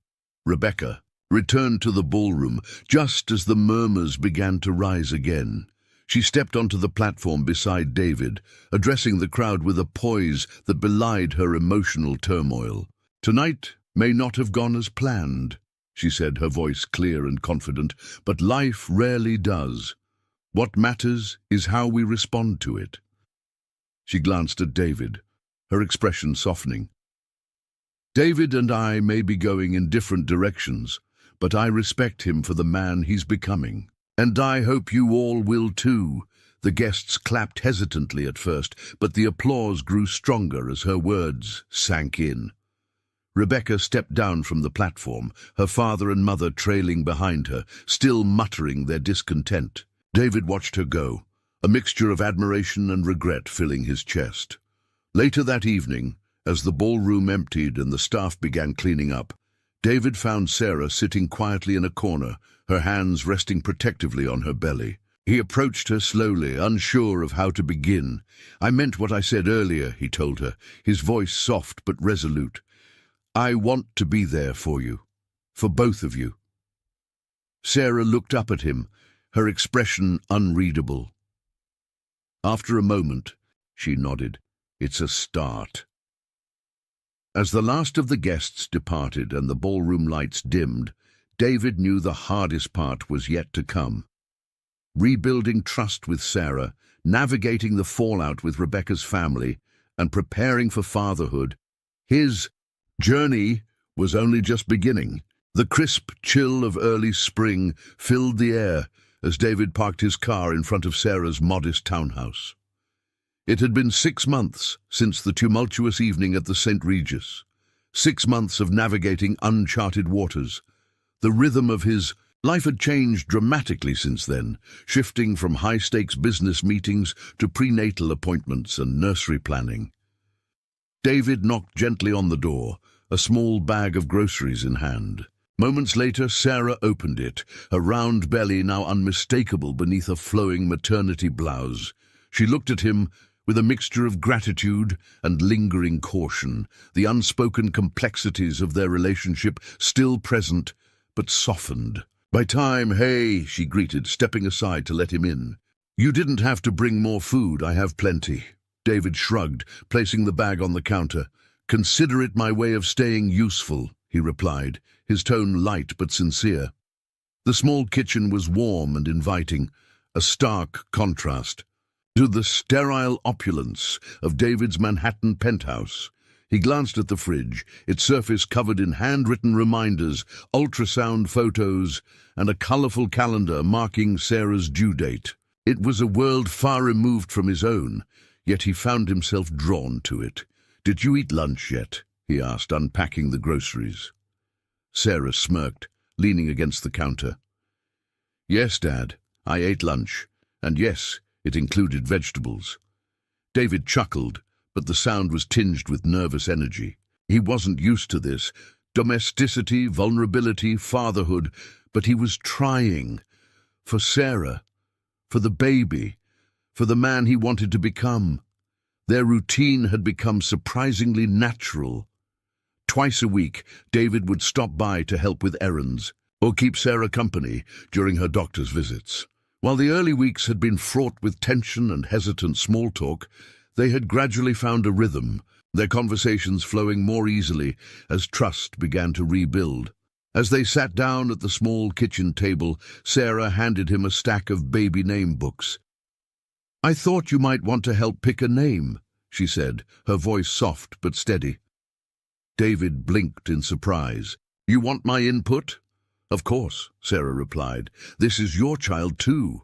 Rebecca returned to the ballroom just as the murmurs began to rise again. She stepped onto the platform beside David, addressing the crowd with a poise that belied her emotional turmoil. "Tonight may not have gone as planned," she said, her voice clear and confident, "but life rarely does. What matters is how we respond to it." She glanced at David, her expression softening. "David and I may be going in different directions, but I respect him for the man he's becoming. And I hope you all will too. The guests clapped hesitantly at first, but the applause grew stronger as her words sank in. Rebecca stepped down from the platform, her father and mother trailing behind her, still muttering their discontent. David watched her go, a mixture of admiration and regret filling his chest. Later that evening, as the ballroom emptied and the staff began cleaning up, David found Sarah sitting quietly in a corner, her hands resting protectively on her belly. He approached her slowly, unsure of how to begin. "I meant what I said earlier," he told her, his voice soft but resolute. "I want to be there for you, for both of you." Sarah looked up at him, her expression unreadable. After a moment, she nodded. "It's a start." As the last of the guests departed and the ballroom lights dimmed, David knew the hardest part was yet to come. Rebuilding trust with Sarah, navigating the fallout with Rebecca's family, and preparing for fatherhood. His journey was only just beginning. The crisp chill of early spring filled the air as David parked his car in front of Sarah's modest townhouse. It had been 6 months since the tumultuous evening at the St. Regis. 6 months of navigating uncharted waters. The rhythm of his life had changed dramatically since then, shifting from high-stakes business meetings to prenatal appointments and nursery planning. David knocked gently on the door, a small bag of groceries in hand. Moments later, Sarah opened it, her round belly now unmistakable beneath a flowing maternity blouse. She looked at him with a mixture of gratitude and lingering caution, the unspoken complexities of their relationship still present, but softened. "By time, hey," she greeted, stepping aside to let him in. "You didn't have to bring more food, I have plenty." David shrugged, placing the bag on the counter. "Consider it my way of staying useful," he replied, his tone light but sincere. The small kitchen was warm and inviting, a stark contrast to the sterile opulence of David's Manhattan penthouse. He glanced at the fridge, its surface covered in handwritten reminders, ultrasound photos, and a colorful calendar marking Sarah's due date. It was a world far removed from his own, yet he found himself drawn to it. "Did you eat lunch yet?" he asked, unpacking the groceries. Sarah smirked, leaning against the counter. "Yes, Dad, I ate lunch, and yes, it included vegetables." David chuckled, but the sound was tinged with nervous energy. He wasn't used to this. Domesticity, vulnerability, fatherhood, but he was trying. For Sarah, for the baby, for the man he wanted to become. Their routine had become surprisingly natural. Twice a week, David would stop by to help with errands, or keep Sarah company during her doctor's visits. While the early weeks had been fraught with tension and hesitant small talk, they had gradually found a rhythm, their conversations flowing more easily as trust began to rebuild. As they sat down at the small kitchen table, Sarah handed him a stack of baby name books. "I thought you might want to help pick a name," she said, her voice soft but steady. David blinked in surprise. "You want my input?" "Of course," Sarah replied. "This is your child too."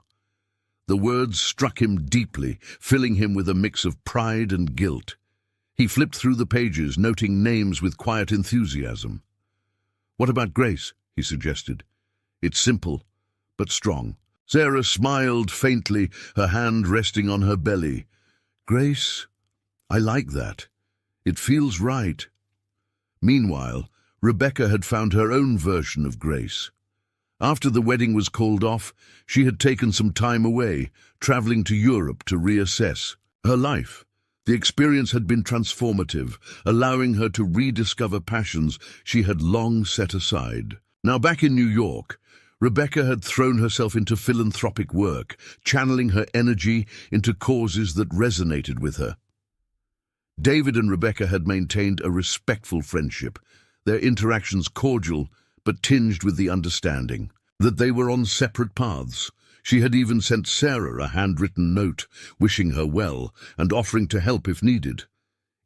The words struck him deeply, filling him with a mix of pride and guilt. He flipped through the pages, noting names with quiet enthusiasm. "What about Grace?" he suggested. "It's simple, but strong." Sarah smiled faintly, her hand resting on her belly. "Grace? I like that. It feels right." Meanwhile, Rebecca had found her own version of Grace. After the wedding was called off, she had taken some time away, traveling to Europe to reassess her life. The experience had been transformative, allowing her to rediscover passions she had long set aside. Now back in New York, Rebecca had thrown herself into philanthropic work, channeling her energy into causes that resonated with her. David and Rebecca had maintained a respectful friendship, their interactions cordial but tinged with the understanding that they were on separate paths. She had even sent Sarah a handwritten note, wishing her well and offering to help if needed.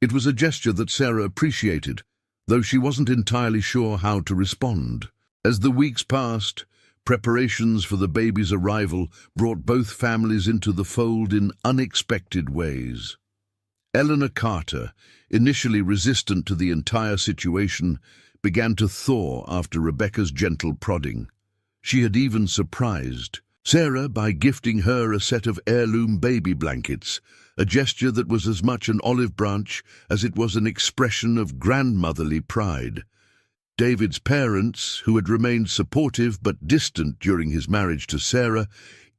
It was a gesture that Sarah appreciated, though she wasn't entirely sure how to respond. As the weeks passed, Preparations for the baby's arrival brought both families into the fold in unexpected ways. Eleanor Carter, initially resistant to the entire situation, began to thaw after Rebecca's gentle prodding. She had even surprised Sarah by gifting her a set of heirloom baby blankets, a gesture that was as much an olive branch as it was an expression of grandmotherly pride. David's parents, who had remained supportive but distant during his marriage to Sarah,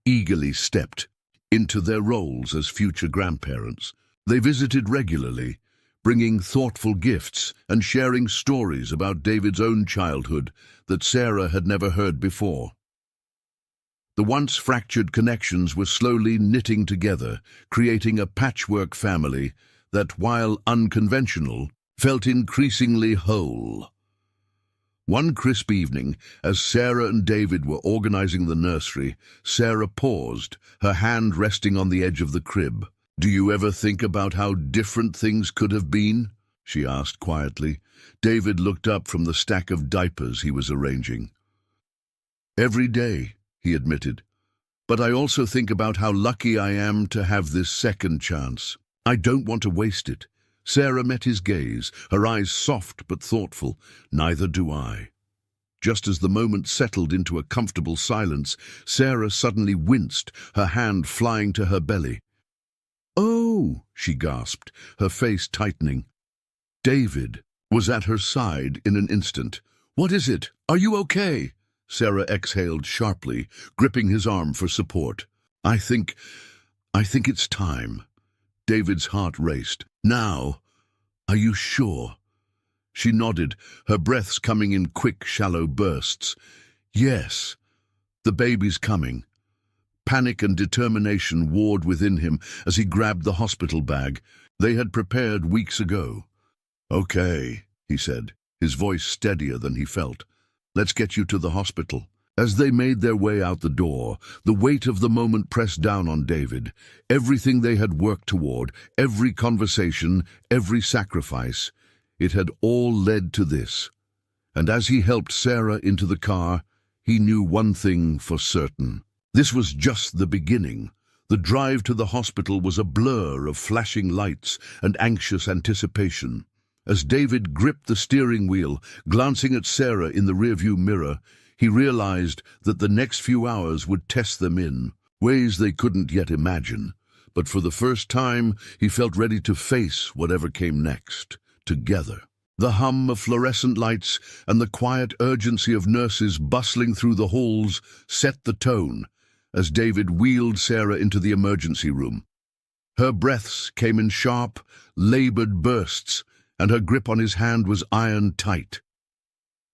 eagerly stepped into their roles as future grandparents. They visited regularly, bringing thoughtful gifts and sharing stories about David's own childhood that Sarah had never heard before. The once fractured connections were slowly knitting together, creating a patchwork family that, while unconventional, felt increasingly whole. One crisp evening, as Sarah and David were organizing the nursery, Sarah paused, her hand resting on the edge of the crib. "Do you ever think about how different things could have been?" she asked quietly. David looked up from the stack of diapers he was arranging. "Every day," he admitted. "But I also think about how lucky I am to have this second chance. I don't want to waste it." Sarah met his gaze, her eyes soft but thoughtful. "Neither do I." Just as the moment settled into a comfortable silence, Sarah suddenly winced, her hand flying to her belly. "Oh," she gasped, her face tightening. David was at her side in an instant. "What is it? Are you okay?" Sarah exhaled sharply, gripping his arm for support. I think it's time." David's heart raced. "Now, are you sure?" She nodded, her breaths coming in quick, shallow bursts. "Yes, the baby's coming." Panic and determination warred within him as he grabbed the hospital bag they had prepared weeks ago. "Okay," he said, his voice steadier than he felt. "Let's get you to the hospital." As they made their way out the door, the weight of the moment pressed down on David. Everything they had worked toward, every conversation, every sacrifice, it had all led to this. And as he helped Sarah into the car, he knew one thing for certain. This was just the beginning. The drive to the hospital was a blur of flashing lights and anxious anticipation. As David gripped the steering wheel, glancing at Sarah in the rearview mirror, he realized that the next few hours would test them in ways they couldn't yet imagine. But for the first time, he felt ready to face whatever came next, together. The hum of fluorescent lights and the quiet urgency of nurses bustling through the halls set the tone as David wheeled Sarah into the emergency room. Her breaths came in sharp, labored bursts, and her grip on his hand was iron tight.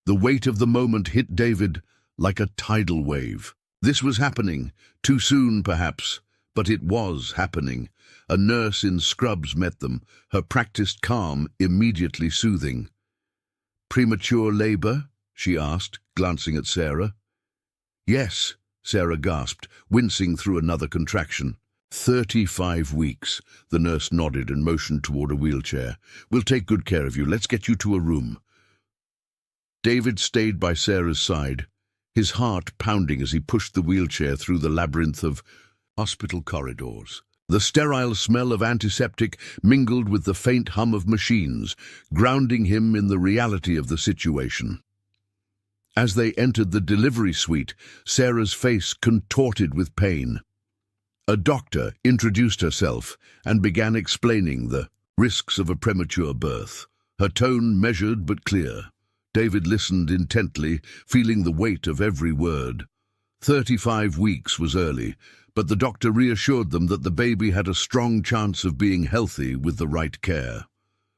The weight of the moment hit David like a tidal wave. This was happening, too soon perhaps, but it was happening. A nurse in scrubs met them, her practiced calm immediately soothing. "Premature labor?" she asked, glancing at Sarah. "Yes," Sarah gasped, wincing through another contraction. 35 weeks, the nurse nodded and motioned toward a wheelchair. "We'll take good care of you. Let's get you to a room." David stayed by Sarah's side, his heart pounding as he pushed the wheelchair through the labyrinth of hospital corridors. The sterile smell of antiseptic mingled with the faint hum of machines, grounding him in the reality of the situation. As they entered the delivery suite, Sarah's face contorted with pain. A doctor introduced herself and began explaining the risks of a premature birth, her tone measured but clear. David listened intently, feeling the weight of every word. 35 weeks was early, but the doctor reassured them that the baby had a strong chance of being healthy with the right care.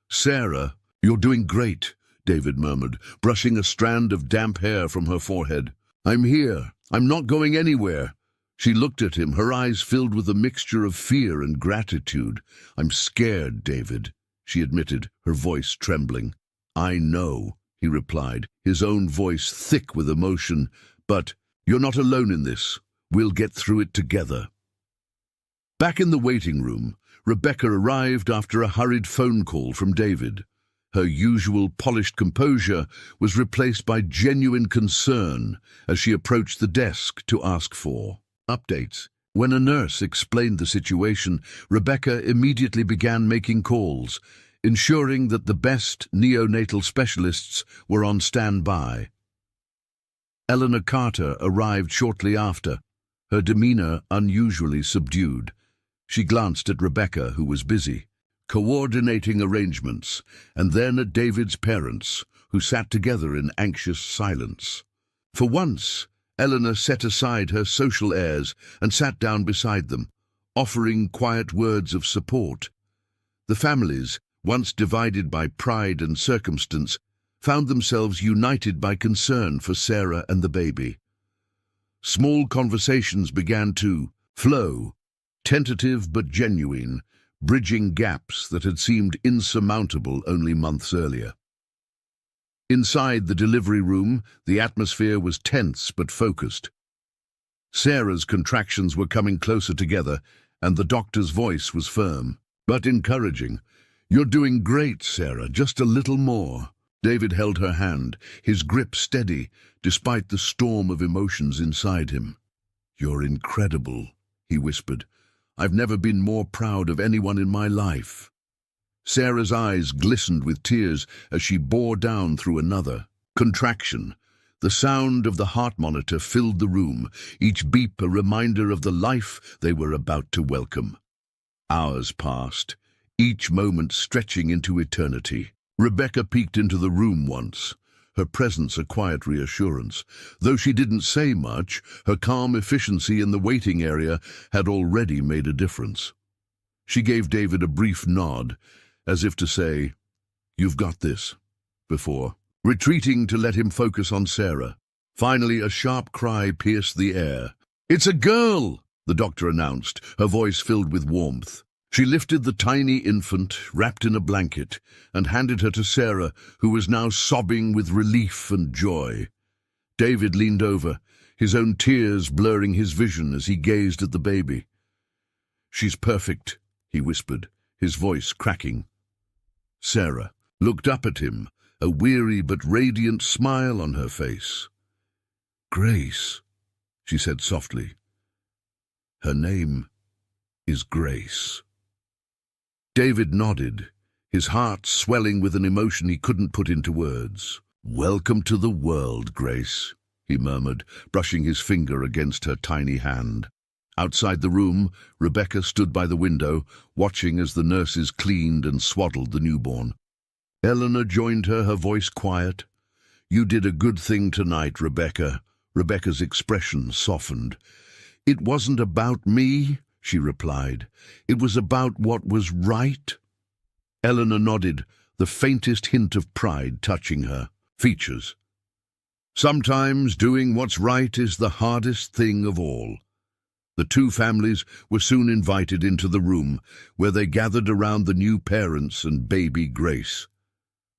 "Sarah, you're doing great," David murmured, brushing a strand of damp hair from her forehead. "I'm here. I'm not going anywhere." She looked at him, her eyes filled with a mixture of fear and gratitude. "I'm scared, David," she admitted, her voice trembling. "I know," he replied, his own voice thick with emotion. "But you're not alone in this. We'll get through it together." Back in the waiting room, Rebecca arrived after a hurried phone call from David. Her usual polished composure was replaced by genuine concern as she approached the desk to ask for updates. When a nurse explained the situation, Rebecca immediately began making calls, ensuring that the best neonatal specialists were on standby. Eleanor Carter arrived shortly after, her demeanor unusually subdued. She glanced at Rebecca, who was busy, coordinating arrangements, and then at David's parents, who sat together in anxious silence. For once, Eleanor set aside her social airs and sat down beside them, offering quiet words of support. The families, once divided by pride and circumstance, found themselves united by concern for Sarah and the baby. Small conversations began to flow, tentative but genuine, bridging gaps that had seemed insurmountable only months earlier. Inside the delivery room, the atmosphere was tense but focused. Sarah's contractions were coming closer together, and the doctor's voice was firm, but encouraging. "You're doing great, Sarah, just a little more." David held her hand, his grip steady, despite the storm of emotions inside him. "You're incredible," he whispered. "I've never been more proud of anyone in my life." Sarah's eyes glistened with tears as she bore down through another contraction. The sound of the heart monitor filled the room, each beep a reminder of the life they were about to welcome. Hours passed, each moment stretching into eternity. Rebecca peeked into the room once, her presence a quiet reassurance. Though she didn't say much, her calm efficiency in the waiting area had already made a difference. She gave David a brief nod, as if to say, "You've got this," before retreating to let him focus on Sarah. Finally, a sharp cry pierced the air. "It's a girl!" the doctor announced, her voice filled with warmth. She lifted the tiny infant, wrapped in a blanket, and handed her to Sarah, who was now sobbing with relief and joy. David leaned over, his own tears blurring his vision as he gazed at the baby. "She's perfect," he whispered, his voice cracking. Sarah looked up at him, a weary but radiant smile on her face. "Grace," she said softly. "Her name is Grace." David nodded, his heart swelling with an emotion he couldn't put into words. "Welcome to the world, Grace," he murmured, brushing his finger against her tiny hand. Outside the room, Rebecca stood by the window, watching as the nurses cleaned and swaddled the newborn. Eleanor joined her, her voice quiet. "You did a good thing tonight, Rebecca." Rebecca's expression softened. "It wasn't about me," she replied. "It was about what was right." Eleanor nodded, the faintest hint of pride touching her features. "Sometimes doing what's right is the hardest thing of all." The two families were soon invited into the room, where they gathered around the new parents and baby Grace.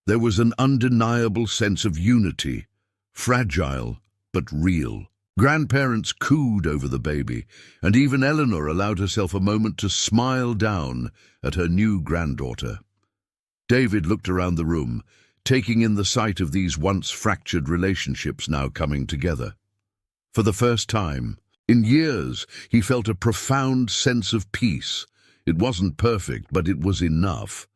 There was an undeniable sense of unity, fragile but real. Grandparents cooed over the baby, and even Eleanor allowed herself a moment to smile down at her new granddaughter. David looked around the room, taking in the sight of these once fractured relationships now coming together. For the first time in years, he felt a profound sense of peace. It wasn't perfect, but it was enough.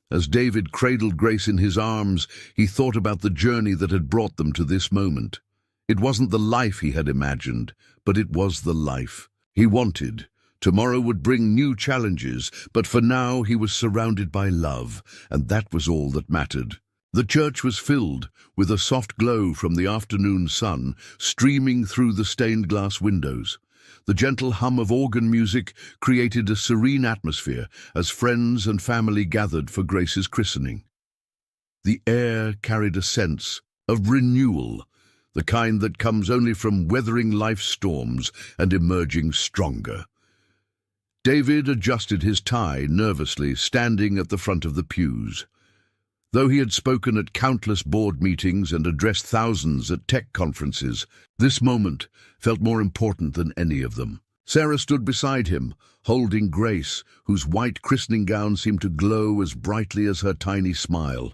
As David cradled Grace in his arms, he thought about the journey that had brought them to this moment. It wasn't the life he had imagined, but it was the life he wanted. Tomorrow would bring new challenges, but for now he was surrounded by love, and that was all that mattered. The church was filled with a soft glow from the afternoon sun streaming through the stained glass windows. The gentle hum of organ music created a serene atmosphere as friends and family gathered for Grace's christening. The air carried a sense of renewal, the kind that comes only from weathering life's storms and emerging stronger. David adjusted his tie nervously, standing at the front of the pews. Though he had spoken at countless board meetings and addressed thousands at tech conferences, this moment felt more important than any of them. Sarah stood beside him, holding Grace, whose white christening gown seemed to glow as brightly as her tiny smile.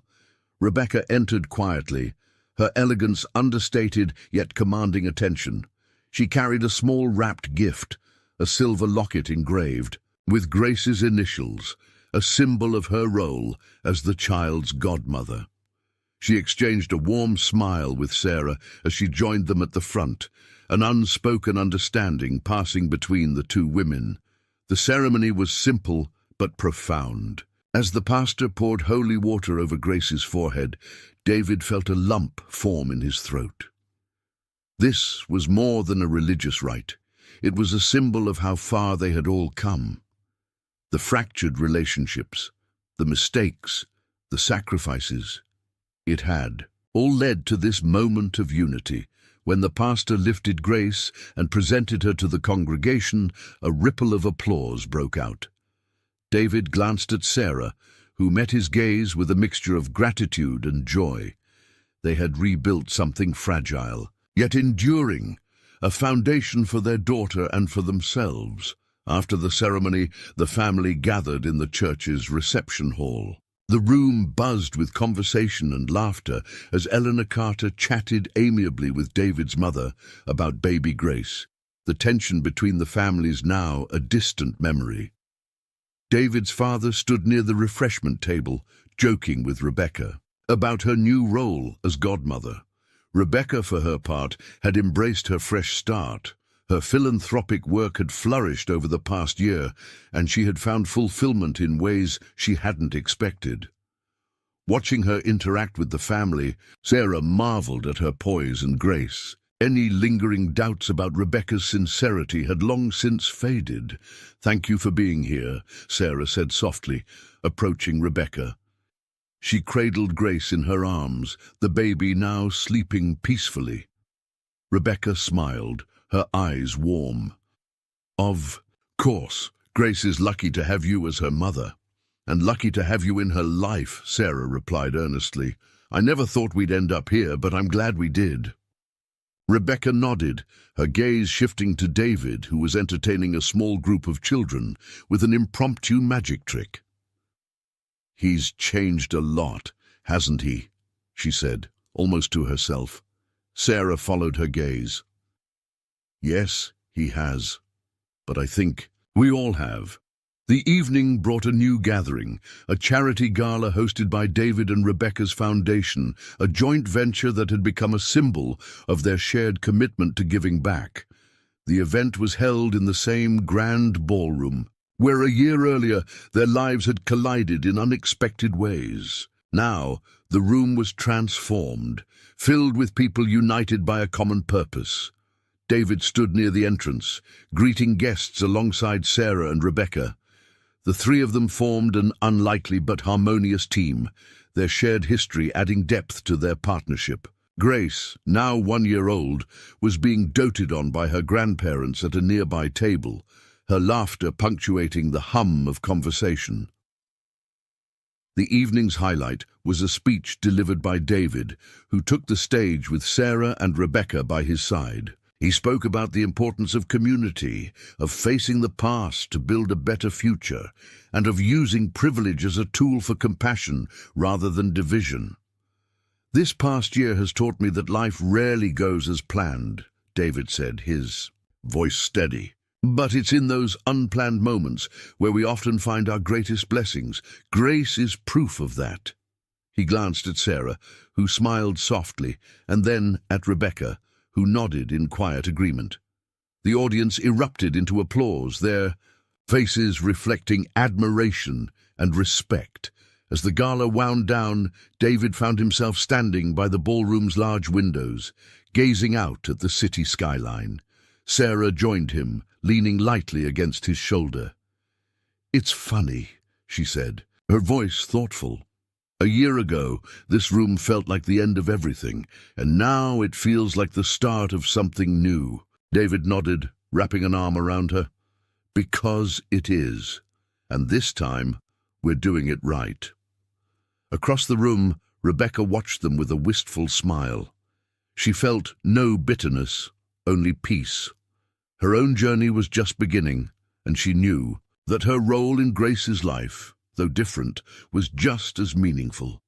Rebecca entered quietly, her elegance understated yet commanding attention. She carried a small wrapped gift, a silver locket engraved, with Grace's initials, a symbol of her role as the child's godmother. She exchanged a warm smile with Sarah as she joined them at the front, an unspoken understanding passing between the two women. The ceremony was simple but profound. As the pastor poured holy water over Grace's forehead, David felt a lump form in his throat. This was more than a religious rite. It was a symbol of how far they had all come. The fractured relationships, the mistakes, the sacrifices. It had all led to this moment of unity. When the pastor lifted Grace and presented her to the congregation, a ripple of applause broke out. David glanced at Sarah, who met his gaze with a mixture of gratitude and joy. They had rebuilt something fragile, yet enduring, a foundation for their daughter and for themselves. After the ceremony, the family gathered in the church's reception hall. The room buzzed with conversation and laughter as Eleanor Carter chatted amiably with David's mother about baby Grace, the tension between the families now a distant memory. David's father stood near the refreshment table, joking with Rebecca about her new role as godmother. Rebecca, for her part, had embraced her fresh start. Her philanthropic work had flourished over the past year, and she had found fulfillment in ways she hadn't expected. Watching her interact with the family, Sarah marveled at her poise and grace. Any lingering doubts about Rebecca's sincerity had long since faded. "Thank you for being here," Sarah said softly, approaching Rebecca. She cradled Grace in her arms, the baby now sleeping peacefully. Rebecca smiled, her eyes warm. "Of course, Grace is lucky to have you as her mother, and lucky to have you in her life," Sarah replied earnestly. "I never thought we'd end up here, but I'm glad we did." Rebecca nodded, her gaze shifting to David, who was entertaining a small group of children with an impromptu magic trick. "He's changed a lot, hasn't he?" she said, almost to herself. Sarah followed her gaze. "Yes, he has. But I think we all have." The evening brought a new gathering, a charity gala hosted by David and Rebecca's foundation, a joint venture that had become a symbol of their shared commitment to giving back. The event was held in the same grand ballroom, where a year earlier their lives had collided in unexpected ways. Now, the room was transformed, filled with people united by a common purpose. David stood near the entrance, greeting guests alongside Sarah and Rebecca. The three of them formed an unlikely but harmonious team, their shared history adding depth to their partnership. Grace, now 1 year old, was being doted on by her grandparents at a nearby table, her laughter punctuating the hum of conversation. The evening's highlight was a speech delivered by David, who took the stage with Sarah and Rebecca by his side. He spoke about the importance of community, of facing the past to build a better future, and of using privilege as a tool for compassion rather than division. "This past year has taught me that life rarely goes as planned," David said, his voice steady. "But it's in those unplanned moments where we often find our greatest blessings. Grace is proof of that." He glanced at Sarah, who smiled softly, and then at Rebecca, who nodded in quiet agreement. The audience erupted into applause, their faces reflecting admiration and respect. As the gala wound down, David found himself standing by the ballroom's large windows, gazing out at the city skyline. Sarah joined him, leaning lightly against his shoulder. "It's funny," she said, her voice thoughtful. "A year ago, this room felt like the end of everything, and now it feels like the start of something new." David nodded, wrapping an arm around her. "Because it is, and this time we're doing it right." Across the room, Rebecca watched them with a wistful smile. She felt no bitterness, only peace. Her own journey was just beginning, and she knew that her role in Grace's life, though different, was just as meaningful.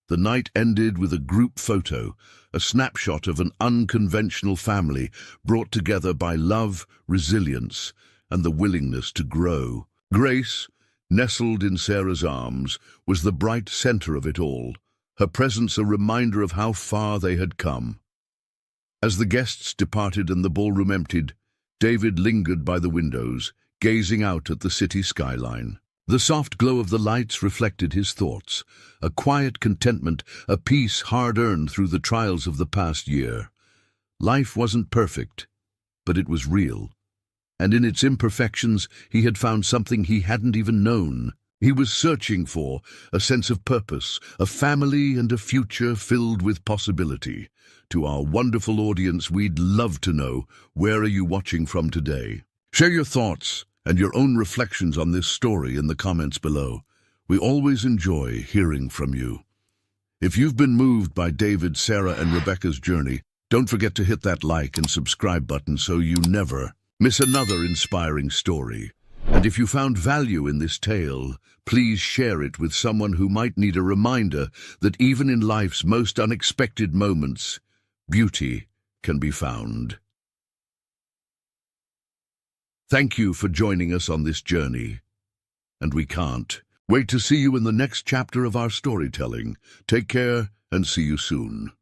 The night ended with a group photo, a snapshot of an unconventional family brought together by love, resilience, and the willingness to grow. Grace, nestled in Sarah's arms, was the bright center of it all, her presence a reminder of how far they had come. As the guests departed and the ballroom emptied, David lingered by the windows, gazing out at the city skyline. The soft glow of the lights reflected his thoughts, a quiet contentment, a peace hard-earned through the trials of the past year. Life wasn't perfect, but it was real. And in its imperfections, he had found something he hadn't even known. He was searching for a sense of purpose, a family and a future filled with possibility. To our wonderful audience, we'd love to know, where are you watching from today? Share your thoughts and your own reflections on this story in the comments below. We always enjoy hearing from you. If you've been moved by David, Sarah, and Rebecca's journey, don't forget to hit that like and subscribe button so you never miss another inspiring story. And if you found value in this tale, please share it with someone who might need a reminder that even in life's most unexpected moments, beauty can be found. Thank you for joining us on this journey, and we can't wait to see you in the next chapter of our storytelling. Take care and see you soon.